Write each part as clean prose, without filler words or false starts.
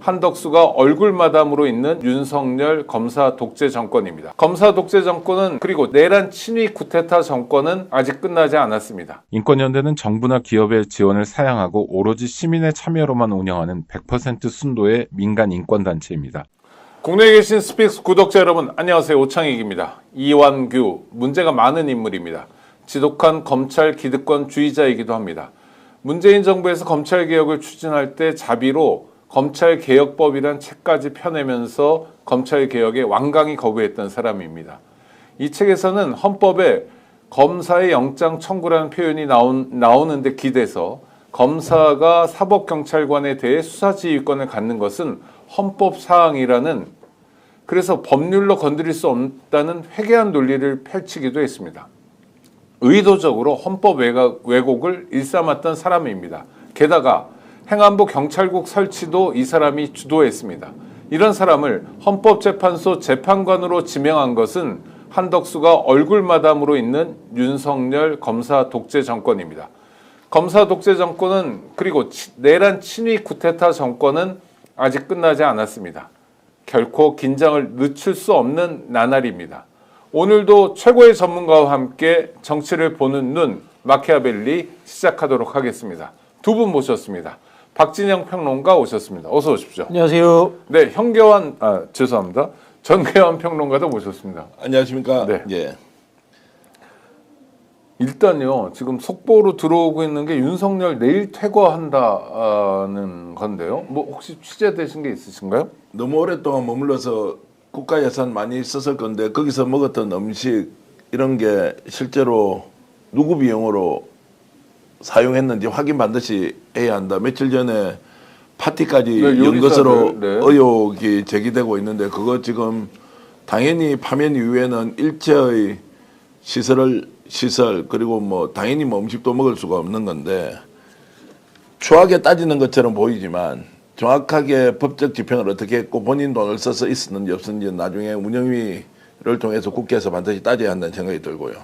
한덕수가 얼굴마담으로 있는 윤석열 검사 독재 정권입니다. 검사 독재 정권은 그리고 내란 친위 쿠데타 정권은 아직 끝나지 않았습니다. 인권연대는 정부나 기업의 지원을 사양하고 오로지 시민의 참여로만 운영하는 100% 순도의 민간 인권단체입니다. 국내에 계신 스픽스 구독자 여러분 안녕하세요. 오창익입니다. 이완규, 문제가 많은 인물입니다. 지독한 검찰 기득권주의자이기도 합니다. 문재인 정부에서 검찰개혁을 추진할 때 자비로 검찰개혁법이란 책까지 펴내면서 검찰개혁에 완강히 거부했던 사람입니다. 이 책에서는 헌법에 검사의 영장 청구라는 표현이 나오는데 기대서 검사가 사법경찰관에 대해 수사지휘권을 갖는 것은 헌법사항이라는, 그래서 법률로 건드릴 수 없다는 회개한 논리를 펼치기도 했습니다. 의도적으로 헌법 왜곡을 일삼았던 사람입니다. 게다가 행안부 경찰국 설치도 이 사람이 주도했습니다. 이런 사람을 헌법재판소 재판관으로 지명한 것은 한덕수가 얼굴마담으로 있는 윤석열 검사 독재 정권입니다. 검사 독재 정권은 그리고 내란 친위 쿠데타 정권은 아직 끝나지 않았습니다. 결코 긴장을 늦출 수 없는 나날입니다. 오늘도 최고의 전문가와 함께 정치를 보는 눈 마키아벨리 시작하도록 하겠습니다. 두 분 모셨습니다. 박진영 평론가 오셨습니다. 어서 오십시오. 안녕하세요. 네, 죄송합니다. 전계환 평론가도 모셨습니다. 안녕하십니까. 네. 예. 일단요, 지금 속보로 들어오고 있는 게 윤석열 내일 퇴거한다는 건데요. 뭐 혹시 취재되신 게 있으신가요? 너무 오랫동안 머물러서 국가 예산 많이 썼을 건데 거기서 먹었던 음식 이런 게 실제로 누구 비용으로 사용했는지 확인 반드시 해야 한다. 며칠 전에 파티까지 연 것으로 의혹이 제기되고 있는데 그거 지금 당연히 파면 이후에는 일체의 시설 그리고 뭐 당연히 뭐 음식도 먹을 수가 없는 건데 추하게 따지는 것처럼 보이지만 정확하게 법적 집행을 어떻게 했고 본인 돈을 써서 있었는지 없었는지 나중에 운영위를 통해서 국회에서 반드시 따져야 한다는 생각이 들고요.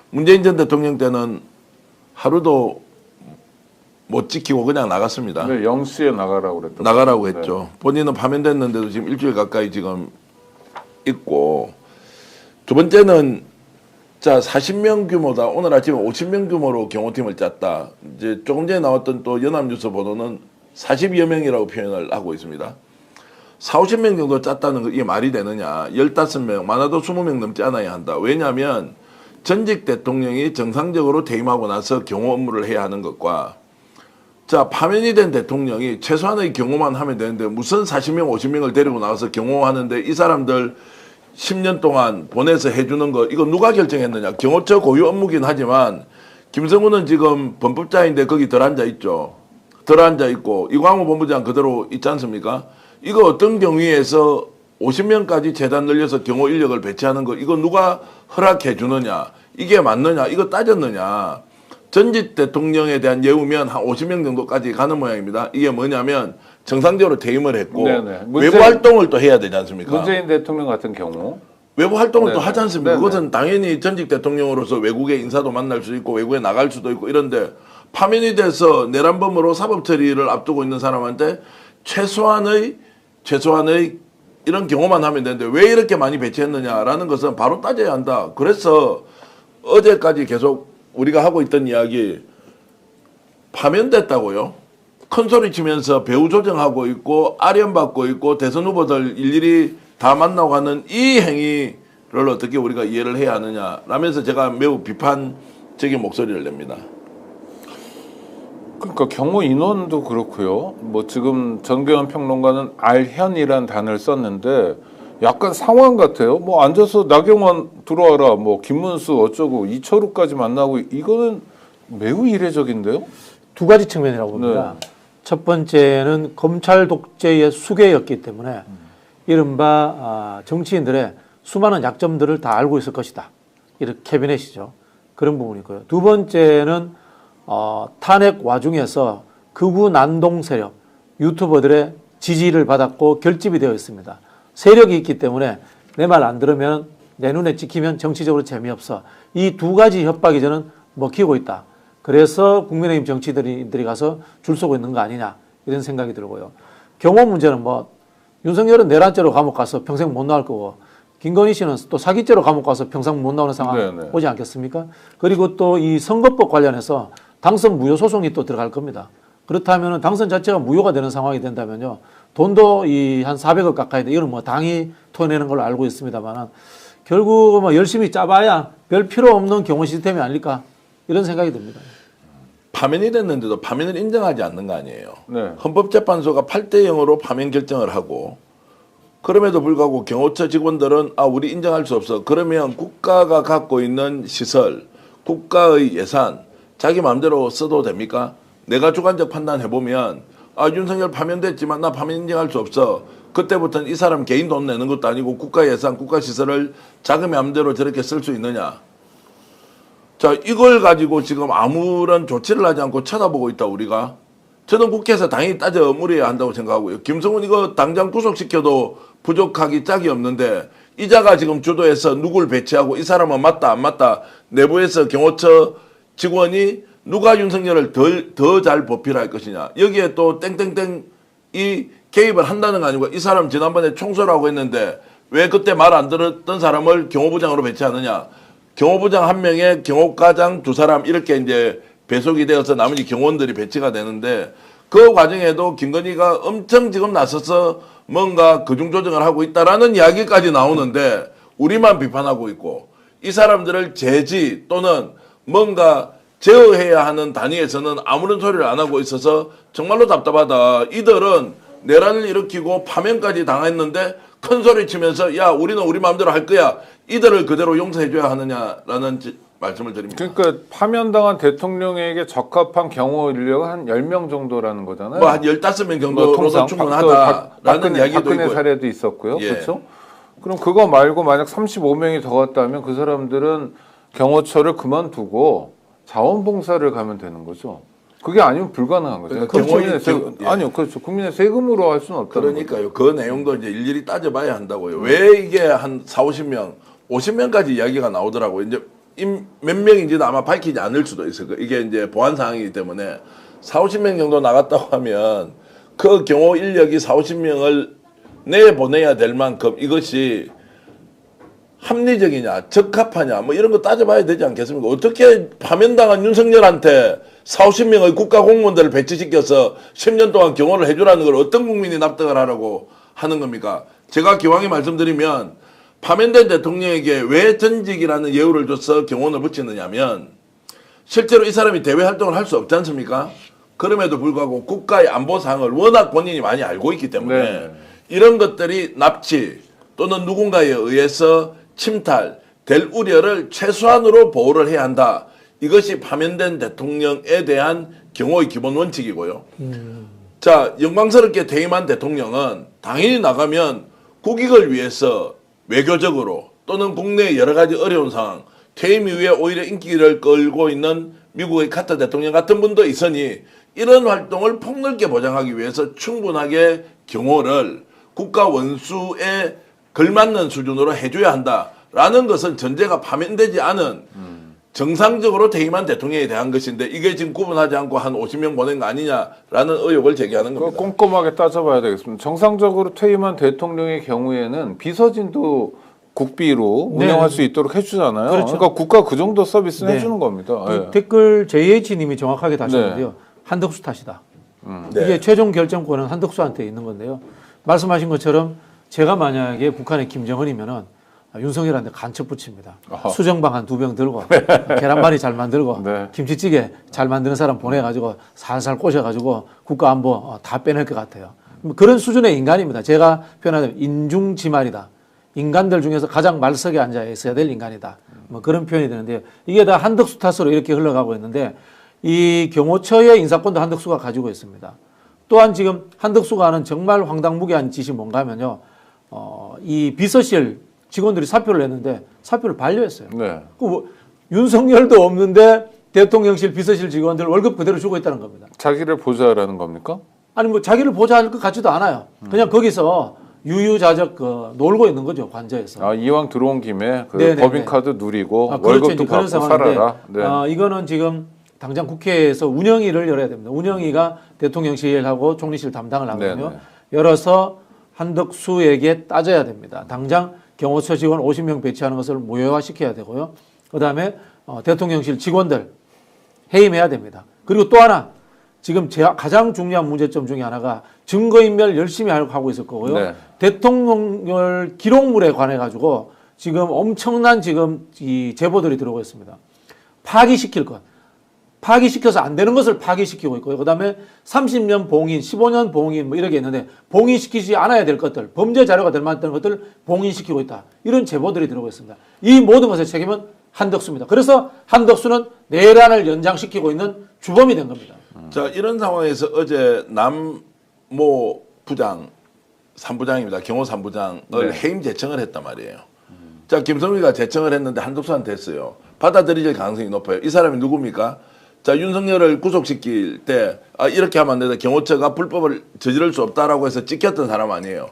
문재인 전 대통령 때는 하루도 못 지키고 그냥 나갔습니다. 네, 0시에 나가라고 그랬죠. 나가라고 했죠. 본인은 파면됐는데도 지금 일주일 가까이 지금 있고, 두 번째는 자 40명 규모다. 오늘 아침에 50명 규모로 경호팀을 짰다. 이제 조금 전에 나왔던 또 연합뉴스 보도는 40여 명이라고 표현을 하고 있습니다. 40~50명 정도 짰다는 거 이게 말이 되느냐. 15명, 많아도 20명 넘지 않아야 한다. 왜냐하면 전직 대통령이 정상적으로 퇴임하고 나서 경호 업무를 해야 하는 것과 자 파면이 된 대통령이 최소한의 경호만 하면 되는데 무슨 40명, 50명을 데리고 나와서 경호하는데 이 사람들 10년 동안 보내서 해주는 거 이거 누가 결정했느냐. 경호처 고유 업무긴 하지만 김성훈은 지금 범법자인데 거기 덜 앉아 있죠. 덜 앉아 있고 이광호 본부장 그대로 있지 않습니까? 이거 어떤 경위에서 50명까지 재단 늘려서 경호 인력을 배치하는 거 이거 누가 허락해 주느냐. 이게 맞느냐. 이거 따졌느냐. 전직 대통령에 대한 예우면 한 50명 정도까지 가는 모양입니다. 이게 뭐냐면 정상적으로 퇴임을 했고 외부 활동을 또 해야 되지 않습니까? 문재인 대통령 같은 경우 외부 활동을 또 하지 않습니까? 그것은 당연히 전직 대통령으로서 외국의 인사도 만날 수 있고 외국에 나갈 수도 있고 이런데 파면이 돼서 내란범으로 사법 처리를 앞두고 있는 사람한테 최소한의 이런 경호만 하면 되는데 왜 이렇게 많이 배치했느냐라는 것은 바로 따져야 한다. 그래서 어제까지 계속 우리가 하고 있던 이야기 파면됐다고요. 큰 소리 치면서 배후 조정하고 있고 아련받고 있고 대선 후보들 일일이 다 만나고 하는 이 행위를 어떻게 우리가 이해를 해야 하느냐라면서 제가 매우 비판적인 목소리를 냅니다. 그러니까 경호 인원도 그렇고요. 뭐 지금 전계환 평론가는 알현이란 단어를 썼는데 약간 상황 같아요. 뭐 앉아서 나경원 들어와라, 뭐 김문수 어쩌고 이철우까지 만나고 이거는 매우 이례적인데요. 두 가지 측면이라고 봅니다. 네. 첫 번째는 검찰 독재의 수괴였기 때문에 이른바 정치인들의 수많은 약점들을 다 알고 있을 것이다. 이렇게 캐비넷이죠. 그런 부분이고요. 두 번째는 탄핵 와중에서 극우 난동 세력, 유튜버들의 지지를 받았고 결집이 되어 있습니다. 세력이 있기 때문에 내 말 안 들으면 내 눈에 찍히면 정치적으로 재미없어. 이 두 가지 협박이 저는 먹히고 있다. 그래서 국민의힘 정치인들이 가서 줄 서고 있는 거 아니냐 이런 생각이 들고요. 경호 문제는 뭐 윤석열은 내란죄로 감옥 가서 평생 못 나올 거고 김건희 씨는 또 사기죄로 감옥 가서 평생 못 나오는 상황 네네. 오지 않겠습니까? 그리고 또 이 선거법 관련해서 당선 무효 소송이 또 들어갈 겁니다. 그렇다면 당선 자체가 무효가 되는 상황이 된다면요. 돈도 이 한 400억 가까이 돼. 이거는 뭐 당이 토해내는 걸로 알고 있습니다만 결국 뭐 열심히 짜봐야 별 필요 없는 경호 시스템이 아닐까 이런 생각이 듭니다. 파면이 됐는데도 파면을 인정하지 않는 거 아니에요. 네. 헌법재판소가 8대 0으로 파면 결정을 하고 그럼에도 불구하고 경호처 직원들은 우리 인정할 수 없어. 그러면 국가가 갖고 있는 시설, 국가의 예산 자기 마음대로 써도 됩니까? 내가 주관적 판단해보면 윤석열 파면됐지만 나 파면 인정할 수 없어. 그때부터는 이 사람 개인 돈 내는 것도 아니고 국가 예산, 국가 시설을 자기 마음대로 저렇게 쓸 수 있느냐. 자, 이걸 가지고 지금 아무런 조치를 하지 않고 쳐다보고 있다 우리가. 저는 국회에서 당연히 따져 물어야 한다고 생각하고요. 김성훈 이거 당장 구속시켜도 부족하기 짝이 없는데 이자가 지금 주도해서 누굴 배치하고 이 사람은 맞다 안 맞다 내부에서 경호처 직원이 누가 윤석열을 더 잘 보필할 것이냐. 여기에 또 땡땡땡 이 개입을 한다는 거 아니고 이 사람 지난번에 총소라고 했는데 왜 그때 말 안 들었던 사람을 경호부장으로 배치하느냐. 경호부장 한 명에 경호과장 두 사람 이렇게 이제 배속이 되어서 나머지 경호원들이 배치가 되는데 그 과정에도 김건희가 엄청 지금 나서서 뭔가 그중조정을 하고 있다라는 이야기까지 나오는데 우리만 비판하고 있고 이 사람들을 제지 또는 뭔가 제어해야 하는 단위에서는 아무런 소리를 안 하고 있어서 정말로 답답하다. 이들은 내란을 일으키고 파면까지 당했는데 큰 소리 치면서 야 우리는 우리 마음대로 할 거야. 이들을 그대로 용서해줘야 하느냐라는 말씀을 드립니다. 그러니까 파면당한 대통령에게 적합한 경호 인력은 한 10명 정도라는 거잖아요. 뭐 한 15명 뭐 정도로도 통상 충분하다라는 이야기도 박근혜 있고. 사례도 있었고요. 예. 그렇죠? 그럼 그거 말고 만약 35명이 더 갔다면 그 사람들은 경호처를 그만두고 자원봉사를 가면 되는 거죠. 그게 아니면 불가능한 거죠. 그러니까 국민의 예. 아니요, 그렇죠. 국민의 세금으로 할 수는 없다는 거죠. 그러니까요. 그 내용도 이제 일일이 따져봐야 한다고요. 왜 이게 한 4, 50명, 50명까지 이야기가 나오더라고요. 이제 몇 명인지는 아마 밝히지 않을 수도 있어요. 이게 이제 보안 사항이기 때문에 4, 50명 정도 나갔다고 하면 그 경호 인력이 4, 50명을 내보내야 될 만큼 이것이 합리적이냐, 적합하냐, 뭐 이런 거 따져봐야 되지 않겠습니까? 어떻게 파면당한 윤석열한테 4, 50명의 국가 공무원들을 배치시켜서 10년 동안 경호를 해주라는 걸 어떤 국민이 납득을 하라고 하는 겁니까? 제가 기왕에 말씀드리면 파면된 대통령에게 왜 전직이라는 예우를 줘서 경호원을 붙이느냐면 실제로 이 사람이 대외 활동을 할 수 없지 않습니까? 그럼에도 불구하고 국가의 안보 사항을 워낙 본인이 많이 알고 있기 때문에 네. 이런 것들이 납치 또는 누군가에 의해서 침탈될 우려를 최소한으로 보호를 해야 한다. 이것이 파면된 대통령에 대한 경호의 기본 원칙이고요. 자, 영광스럽게 퇴임한 대통령은 당연히 나가면 국익을 위해서 외교적으로 또는 국내의 여러 가지 어려운 상황, 퇴임 이후에 오히려 인기를 끌고 있는 미국의 카터 대통령 같은 분도 있으니 이런 활동을 폭넓게 보장하기 위해서 충분하게 경호를 국가 원수에 걸맞는 수준으로 해줘야 한다라는 것은 전제가 파면되지 않은 정상적으로 퇴임한 대통령에 대한 것인데 이게 지금 구분하지 않고 한 50명 보낸 거 아니냐라는 의혹을 제기하는 그거 겁니다. 꼼꼼하게 따져봐야 되겠습니다. 정상적으로 퇴임한 대통령의 경우에는 비서진도 국비로 네. 운영할 수 있도록 해주잖아요. 그렇죠. 그러니까 국가 그 정도 서비스는 네. 해주는 겁니다. 예. 댓글 JH님이 정확하게 다셨는데요. 한덕수 탓이다. 네. 이게 최종 결정권은 한덕수한테 있는 건데요. 말씀하신 것처럼 제가 만약에 북한의 김정은이면은 윤석열한테 간첩 붙입니다. 아하. 수정방 한 2병 들고 계란말이 잘 만들고 네. 김치찌개 잘 만드는 사람 보내가지고 살살 꼬셔가지고 국가안보 다 빼낼 것 같아요. 그런 수준의 인간입니다. 제가 표현하자면 인중지말이다. 인간들 중에서 가장 말석에 앉아 있어야 될 인간이다. 뭐 그런 표현이 되는데요. 이게 다 한덕수 탓으로 이렇게 흘러가고 있는데 이 경호처의 인사권도 한덕수가 가지고 있습니다. 또한 지금 한덕수가 하는 정말 황당무계한 짓이 뭔가 하면요. 이 비서실 직원들이 사표를 냈는데 사표를 반려했어요. 네. 윤석열도 없는데 대통령실 비서실 직원들 월급 그대로 주고 있다는 겁니다. 자기를 보좌라는 겁니까? 아니 뭐 자기를 보좌할 것 같지도 않아요. 그냥 거기서 유유자적 놀고 있는 거죠, 관저에서. 아, 이왕 들어온 김에 그 네네네. 법인카드 누리고 그렇죠. 월급도 이제 받고 상황인데, 살아라. 네. 이거는 지금 당장 국회에서 운영위를 열어야 됩니다. 운영위가 대통령실하고 총리실 담당을 하거든요. 네네. 열어서 한덕수에게 따져야 됩니다. 당장 경호처 직원 50명 배치하는 것을 무효화시켜야 되고요. 그다음에 대통령실 직원들 해임해야 됩니다. 그리고 또 하나 지금 가장 중요한 문제점 중에 하나가 증거인멸 열심히 하고 있을 거고요. 네. 대통령을 기록물에 관해 가지고 지금 엄청난 지금 이 제보들이 들어오고 있습니다. 파기시킬 것. 파기시켜서 안 되는 것을 파기시키고 있고요. 그다음에 30년 봉인, 15년 봉인 뭐 이렇게 있는데 봉인시키지 않아야 될 것들, 범죄 자료가 될 만한 것들을 봉인시키고 있다. 이런 제보들이 들어오고 있습니다. 이 모든 것의 책임은 한덕수입니다. 그래서 한덕수는 내란을 연장시키고 있는 주범이 된 겁니다. 자, 이런 상황에서 어제 남모 부장, 3부장입니다. 경호 3부장을 네. 해임 제청을 했단 말이에요. 자, 김성위가 제청을 했는데 한덕수한테 했어요. 받아들일 가능성이 높아요. 이 사람이 누굽니까? 자, 윤석열을 구속시킬 때 이렇게 하면 안 된다. 경호처가 불법을 저지를 수 없다라고 해서 찍혔던 사람 아니에요.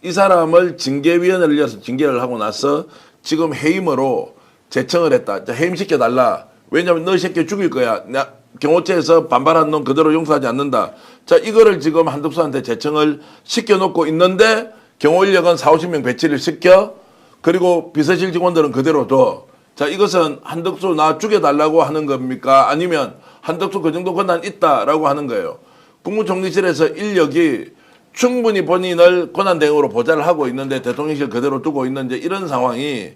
이 사람을 징계위원회를 열어서 징계를 하고 나서 지금 해임으로 제청을 했다. 자, 해임시켜달라. 왜냐하면 너 새끼 죽일 거야. 경호처에서 반발한 놈 그대로 용서하지 않는다. 자, 이거를 지금 한덕수한테 제청을 시켜놓고 있는데 경호 인력은 40~50명 배치를 시켜. 그리고 비서실 직원들은 그대로 둬. 자, 이것은 한덕수 나 죽여달라고 하는 겁니까? 아니면 한덕수 그 정도 권한 있다라고 하는 거예요. 국무총리실에서 인력이 충분히 본인을 권한대행으로 보좌를 하고 있는데 대통령실 그대로 두고 있는데 이런 상황이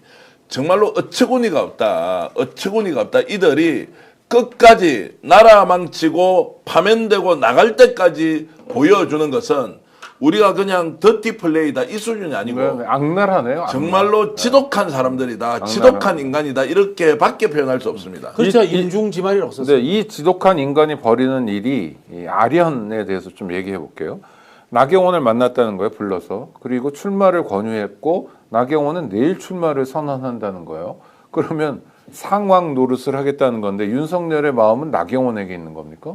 정말로 어처구니가 없다. 어처구니가 없다. 이들이 끝까지 나라 망치고 파면되고 나갈 때까지 보여주는 것은 우리가 그냥 더티 플레이다 이 수준이 아니고 악랄하네요. 악랄. 정말로 지독한 사람들이다. 지독한 인간이다. 이렇게밖에 표현할 수 없습니다. 그렇죠. 인중지말이라고 썼어요. 네, 이 지독한 인간이 벌이는 일이 이 아련에 대해서 좀 얘기해 볼게요. 나경원을 만났다는 거예요, 불러서. 그리고 출마를 권유했고 나경원은 내일 출마를 선언한다는 거예요. 그러면 상황 노릇을 하겠다는 건데 윤석열의 마음은 나경원에게 있는 겁니까?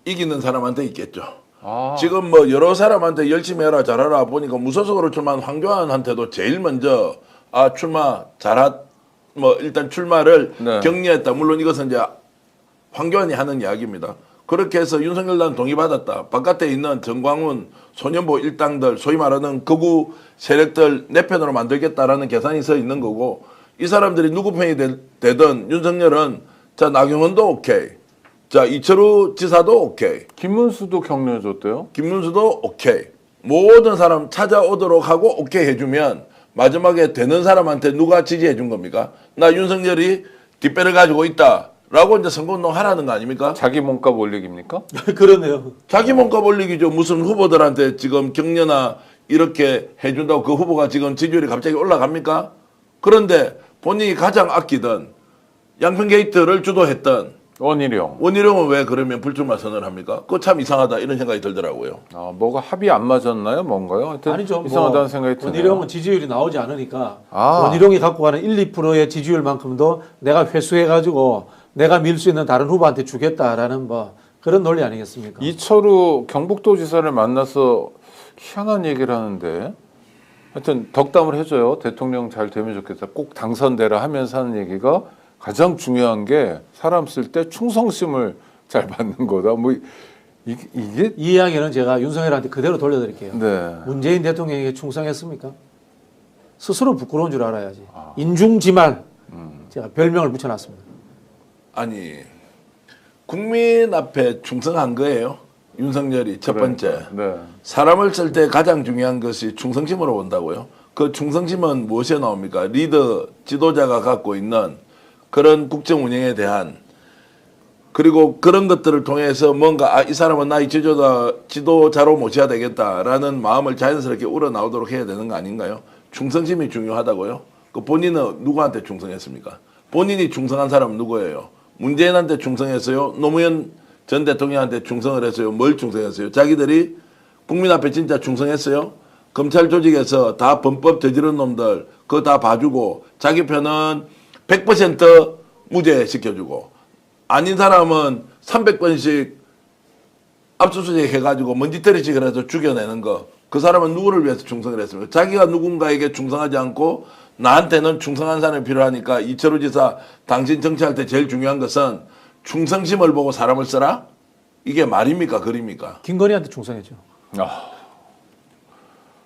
이기는 사람한테 있겠죠. 아. 지금 뭐 여러 사람한테 열심히 해라 잘하라 보니까 무소속으로 출마한 황교안한테도 제일 먼저 출마 뭐 일단 출마를 네. 격려했다. 물론 이것은 이제 황교안이 하는 이야기입니다. 그렇게 해서 윤석열단 동의받았다. 바깥에 있는 정광훈, 소년보 일당들, 소위 말하는 극우 세력들 내 편으로 만들겠다라는 계산이 서 있는 거고 이 사람들이 누구 편이 되든 윤석열은 자 나경원도 오케이. 자 이철우 지사도 오케이. 김문수도 격려해줬대요. 김문수도 오케이. 모든 사람 찾아오도록 하고 오케이 해주면 마지막에 되는 사람한테 누가 지지해 준 겁니까? 나 윤석열이 뒷배를 가지고 있다라고 이제 선거운동 하라는 거 아닙니까? 자기 몸값 올리기입니까? 그러네요. 자기 몸값 올리기죠. 무슨 후보들한테 지금 격려나 이렇게 해준다고 그 후보가 지금 지지율이 갑자기 올라갑니까? 그런데 본인이 가장 아끼던 양평 게이트를 주도했던 원희룡은 왜 그러면 불출마 선언을 합니까? 그거 참 이상하다 이런 생각이 들더라고요. 뭐가 합이 안 맞았나요? 뭔가요? 하여튼 아니죠. 이상하다는 생각이 드네요. 원희룡은 지지율이 나오지 않으니까 원희룡이 갖고 가는 1, 2%의 지지율만큼도 내가 회수해가지고 내가 밀 수 있는 다른 후보한테 주겠다라는 뭐 그런 논리 아니겠습니까? 이철우 경북도지사를 만나서 희한한 얘기를 하는데 하여튼 덕담을 해줘요. 대통령 잘 되면 좋겠다. 꼭 당선되라 하면서 하는 얘기가 가장 중요한 게 사람 쓸 때 충성심을 잘 받는 거다. 뭐 이게 이 이야기는 제가 윤석열한테 그대로 돌려드릴게요. 네. 문재인 대통령에게 충성했습니까? 스스로 부끄러운 줄 알아야지. 인중지말 제가 별명을 붙여놨습니다. 아니 국민 앞에 충성한 거예요. 윤석열이 첫 번째. 네. 사람을 쓸 때 가장 중요한 것이 충성심으로 본다고요. 그 충성심은 무엇에 나옵니까? 리더, 지도자가 갖고 있는 그런 국정 운영에 대한 그리고 그런 것들을 통해서 뭔가 이 사람은 나의 지도자로 모셔야 되겠다라는 마음을 자연스럽게 우러나오도록 해야 되는 거 아닌가요? 충성심이 중요하다고요? 그 본인은 누구한테 충성했습니까? 본인이 충성한 사람은 누구예요? 문재인한테 충성했어요? 노무현 전 대통령한테 충성을 했어요? 뭘 충성했어요? 자기들이 국민 앞에 진짜 충성했어요? 검찰 조직에서 다 범법 저지른 놈들 그거 다 봐주고 자기 편은 100% 무죄 시켜주고 아닌 사람은 300번씩 압수수색 해가지고 먼지털이식 해서 죽여내는 거. 그 사람은 누구를 위해서 충성을 했습니까? 자기가 누군가에게 충성하지 않고 나한테는 충성한 사람이 필요하니까 이철우 지사 당신 정치할 때 제일 중요한 것은 충성심을 보고 사람을 써라? 이게 말입니까? 글입니까? 김건희한테 충성했죠.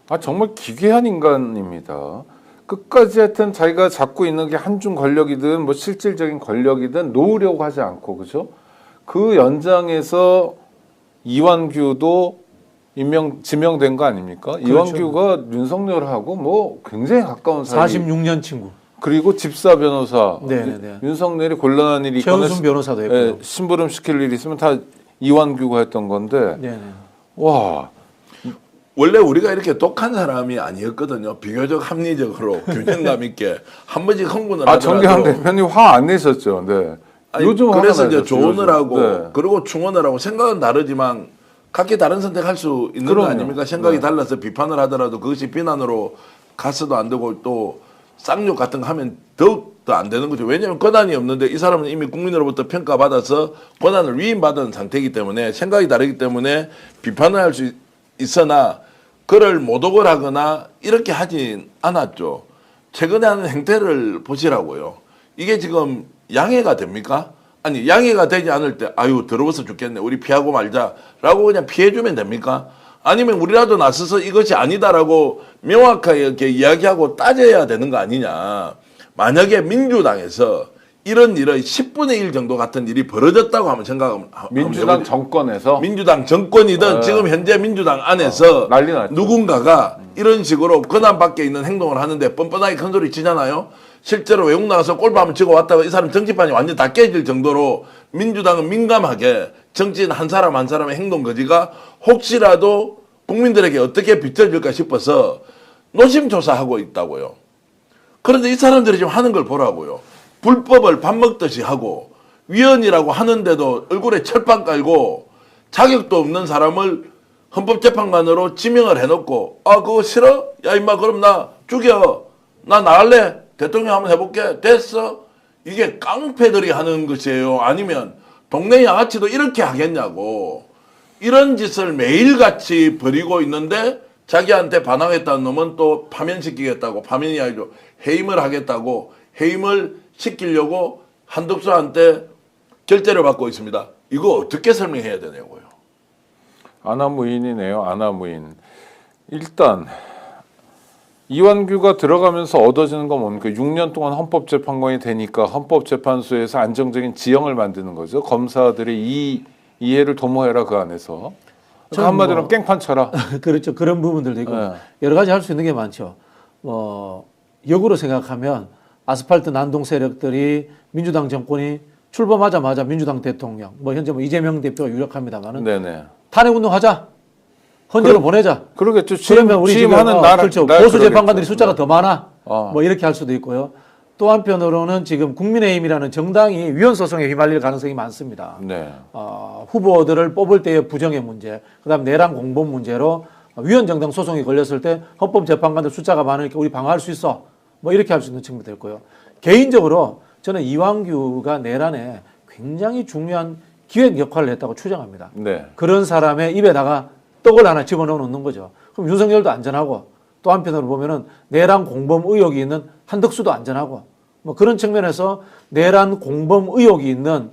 아, 정말 기괴한 인간입니다. 끝까지 하여튼 자기가 잡고 있는 게 한중 권력이든 뭐 실질적인 권력이든 놓으려고 하지 않고, 그죠? 그 연장에서 이완규도 지명된 거 아닙니까? 그렇죠. 이완규가 윤석열하고 뭐 굉장히 가까운 사이. 46년 친구. 그리고 집사 변호사. 네네네. 윤석열이 곤란한 일이 있거나 최은순 변호사도 했고요. 심부름 시킬 일이 있으면 다 이완규가 했던 건데. 네네. 와. 원래 우리가 이렇게 독한 사람이 아니었거든요. 비교적 합리적으로 균형감 있게 한 번씩 흥분을 아, 하더라도. 정경환 대표님 화 안 내셨죠. 네. 아니, 요즘 그래서 화가 이제 나셨죠, 조언을 요즘. 하고 네. 그리고 충원을 하고 생각은 다르지만 각기 다른 선택할 수 있는 거 그럼요. 아닙니까? 생각이 네. 달라서 비판을 하더라도 그것이 비난으로 가서도 안 되고 또 쌍욕 같은 거 하면 더욱더 안 되는 거죠. 왜냐하면 권한이 없는데 이 사람은 이미 국민으로부터 평가받아서 권한을 위임받은 상태이기 때문에 생각이 다르기 때문에 비판을 할 수 있으나 그를 모독을 하거나 이렇게 하진 않았죠. 최근에 하는 행태를 보시라고요. 이게 지금 양해가 됩니까? 아니 양해가 되지 않을 때 아유 더러워서 죽겠네 우리 피하고 말자라고 그냥 피해주면 됩니까? 아니면 우리라도 나서서 이것이 아니다라고 명확하게 이렇게 이야기하고 따져야 되는 거 아니냐. 만약에 민주당에서 이런 일의 10분의 1 정도 같은 일이 벌어졌다고 하면 생각하면 민주당 정권에서 민주당 정권이든 지금 현재 민주당 안에서 난리 났죠. 누군가가 이런 식으로 권한 밖에 있는 행동을 하는데 뻔뻔하게 큰 소리 치잖아요. 실제로 외국 나가서 골밤을 치고 왔다가 이 사람 정치판이 완전 다 깨질 정도로 민주당은 민감하게 정치인 한 사람 한 사람의 행동 거지가 혹시라도 국민들에게 어떻게 비춰질까 싶어서 노심초사하고 있다고요. 그런데 이 사람들이 지금 하는 걸 보라고요. 불법을 밥 먹듯이 하고 위원이라고 하는데도 얼굴에 철판 깔고 자격도 없는 사람을 헌법재판관으로 지명을 해놓고 아 그거 싫어? 야 임마 그럼 나 죽여. 나 나갈래? 대통령 한번 해볼게. 됐어? 이게 깡패들이 하는 것이에요. 아니면 동네 양아치도 이렇게 하겠냐고. 이런 짓을 매일같이 벌이고 있는데 자기한테 반항했다는 놈은 또 파면시키겠다고 파면이 아니죠. 해임을 하겠다고 해임을 시키려고 한덕수한테 결재를 받고 있습니다. 이거 어떻게 설명해야 되냐고요. 아나무인이네요. 아나무인. 일단 이완규가 들어가면서 얻어지는 건 뭡니까? 6년 동안 헌법재판관이 되니까 헌법재판소에서 안정적인 지형을 만드는 거죠. 검사들의 이해를 도모해라 그 안에서. 그러니까 한마디로 뭐, 깽판 쳐라. 그렇죠. 그런 부분들도 있고 네. 여러 가지 할 수 있는 게 많죠. 역으로 생각하면 아스팔트 난동 세력들이 민주당 정권이 출범하자마자 민주당 대통령, 뭐 현재 뭐 이재명 대표가 유력합니다만은 네네. 탄핵 운동하자, 헌재로 보내자. 그러겠죠. 그러면 우리 지금 취임하는 날 그렇죠. 날 보수 그러겠죠. 재판관들이 숫자가 네. 더 많아. 어. 뭐 이렇게 할 수도 있고요. 또 한편으로는 지금 국민의힘이라는 정당이 위헌 소송에 휘말릴 가능성이 많습니다. 네. 후보들을 뽑을 때의 부정의 문제, 그다음 내란 공범 문제로 위헌 정당 소송이 걸렸을 때 헌법재판관들 숫자가 많으니까 우리 방어할 수 있어. 뭐 이렇게 할 수 있는 측면도 있고요. 개인적으로 저는 이완규가 내란에 굉장히 중요한 기획 역할을 했다고 추정합니다. 네. 그런 사람의 입에다가 떡을 하나 집어넣어 놓는 거죠. 그럼 윤석열도 안전하고 또 한편으로 보면은 내란 공범 의혹이 있는 한덕수도 안전하고 뭐 그런 측면에서 내란 공범 의혹이 있는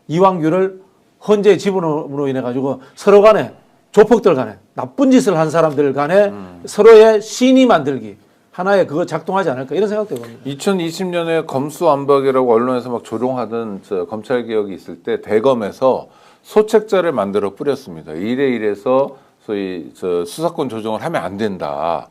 이완규를 헌재에 집어넣음으로 인해 가지고 서로 간에 조폭들 간에 나쁜 짓을 한 사람들 간에 서로의 신이 만들기 하나의 그거 작동하지 않을까 이런 생각도 해봅니다. 2020년에 검수완박이라고 언론에서 막 조롱하던 검찰 개혁이 있을 때 대검에서 소책자를 만들어 뿌렸습니다. 이래서 소위 수사권 조정을 하면 안 된다.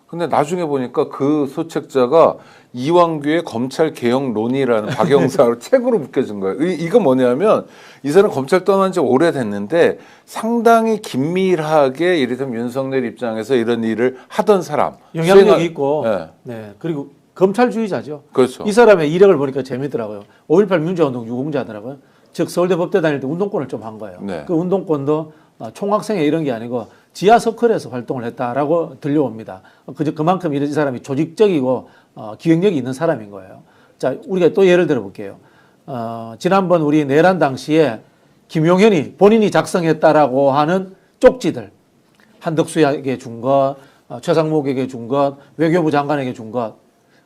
근데 나중에 보니까 그 소책자가 이완규의 검찰 개혁론이라는 박영사로 책으로 묶여진 거예요. 이거 뭐냐면 이 사람 검찰 떠난 지 오래됐는데 상당히 긴밀하게 이를테면 윤석열 입장에서 이런 일을 하던 사람. 영향력이 있고 네. 네. 그리고 검찰주의자죠. 그렇죠. 이 사람의 이력을 보니까 재밌더라고요. 5.18 민주화운동 유공자더라고요. 즉 서울대 법대 다닐 때 운동권을 좀 한 거예요. 네. 그 운동권도 총학생회 이런 게 아니고 지하 서클에서 활동을 했다라고 들려옵니다. 그만큼 이 사람이 조직적이고 기획력이 있는 사람인 거예요. 자, 우리가 또 예를 들어 볼게요. 지난번 우리 내란 당시에 김용현이 본인이 작성했다라고 하는 쪽지들, 한덕수에게 준 것, 최상목에게 준 것, 외교부 장관에게 준 것,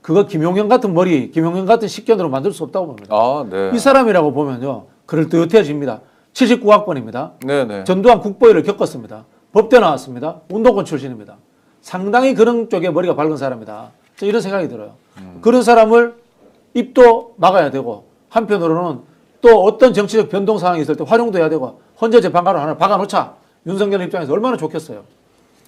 그거 김용현 같은 머리, 김용현 같은 식견으로 만들 수 없다고 봅니다. 아, 네. 이 사람이라고 보면요, 그럴듯해집니다. 79학번입니다. 네네. 전두환 국보회를 겪었습니다. 법대 나왔습니다. 운동권 출신입니다. 상당히 그런 쪽에 머리가 밝은 사람이다. 저 이런 생각이 들어요. 그런 사람을 입도 막아야 되고 한편으로는 또 어떤 정치적 변동 상황이 있을 때 활용도 해야 되고 헌재 재판관을 하나 박아놓자. 윤석열 입장에서 얼마나 좋겠어요.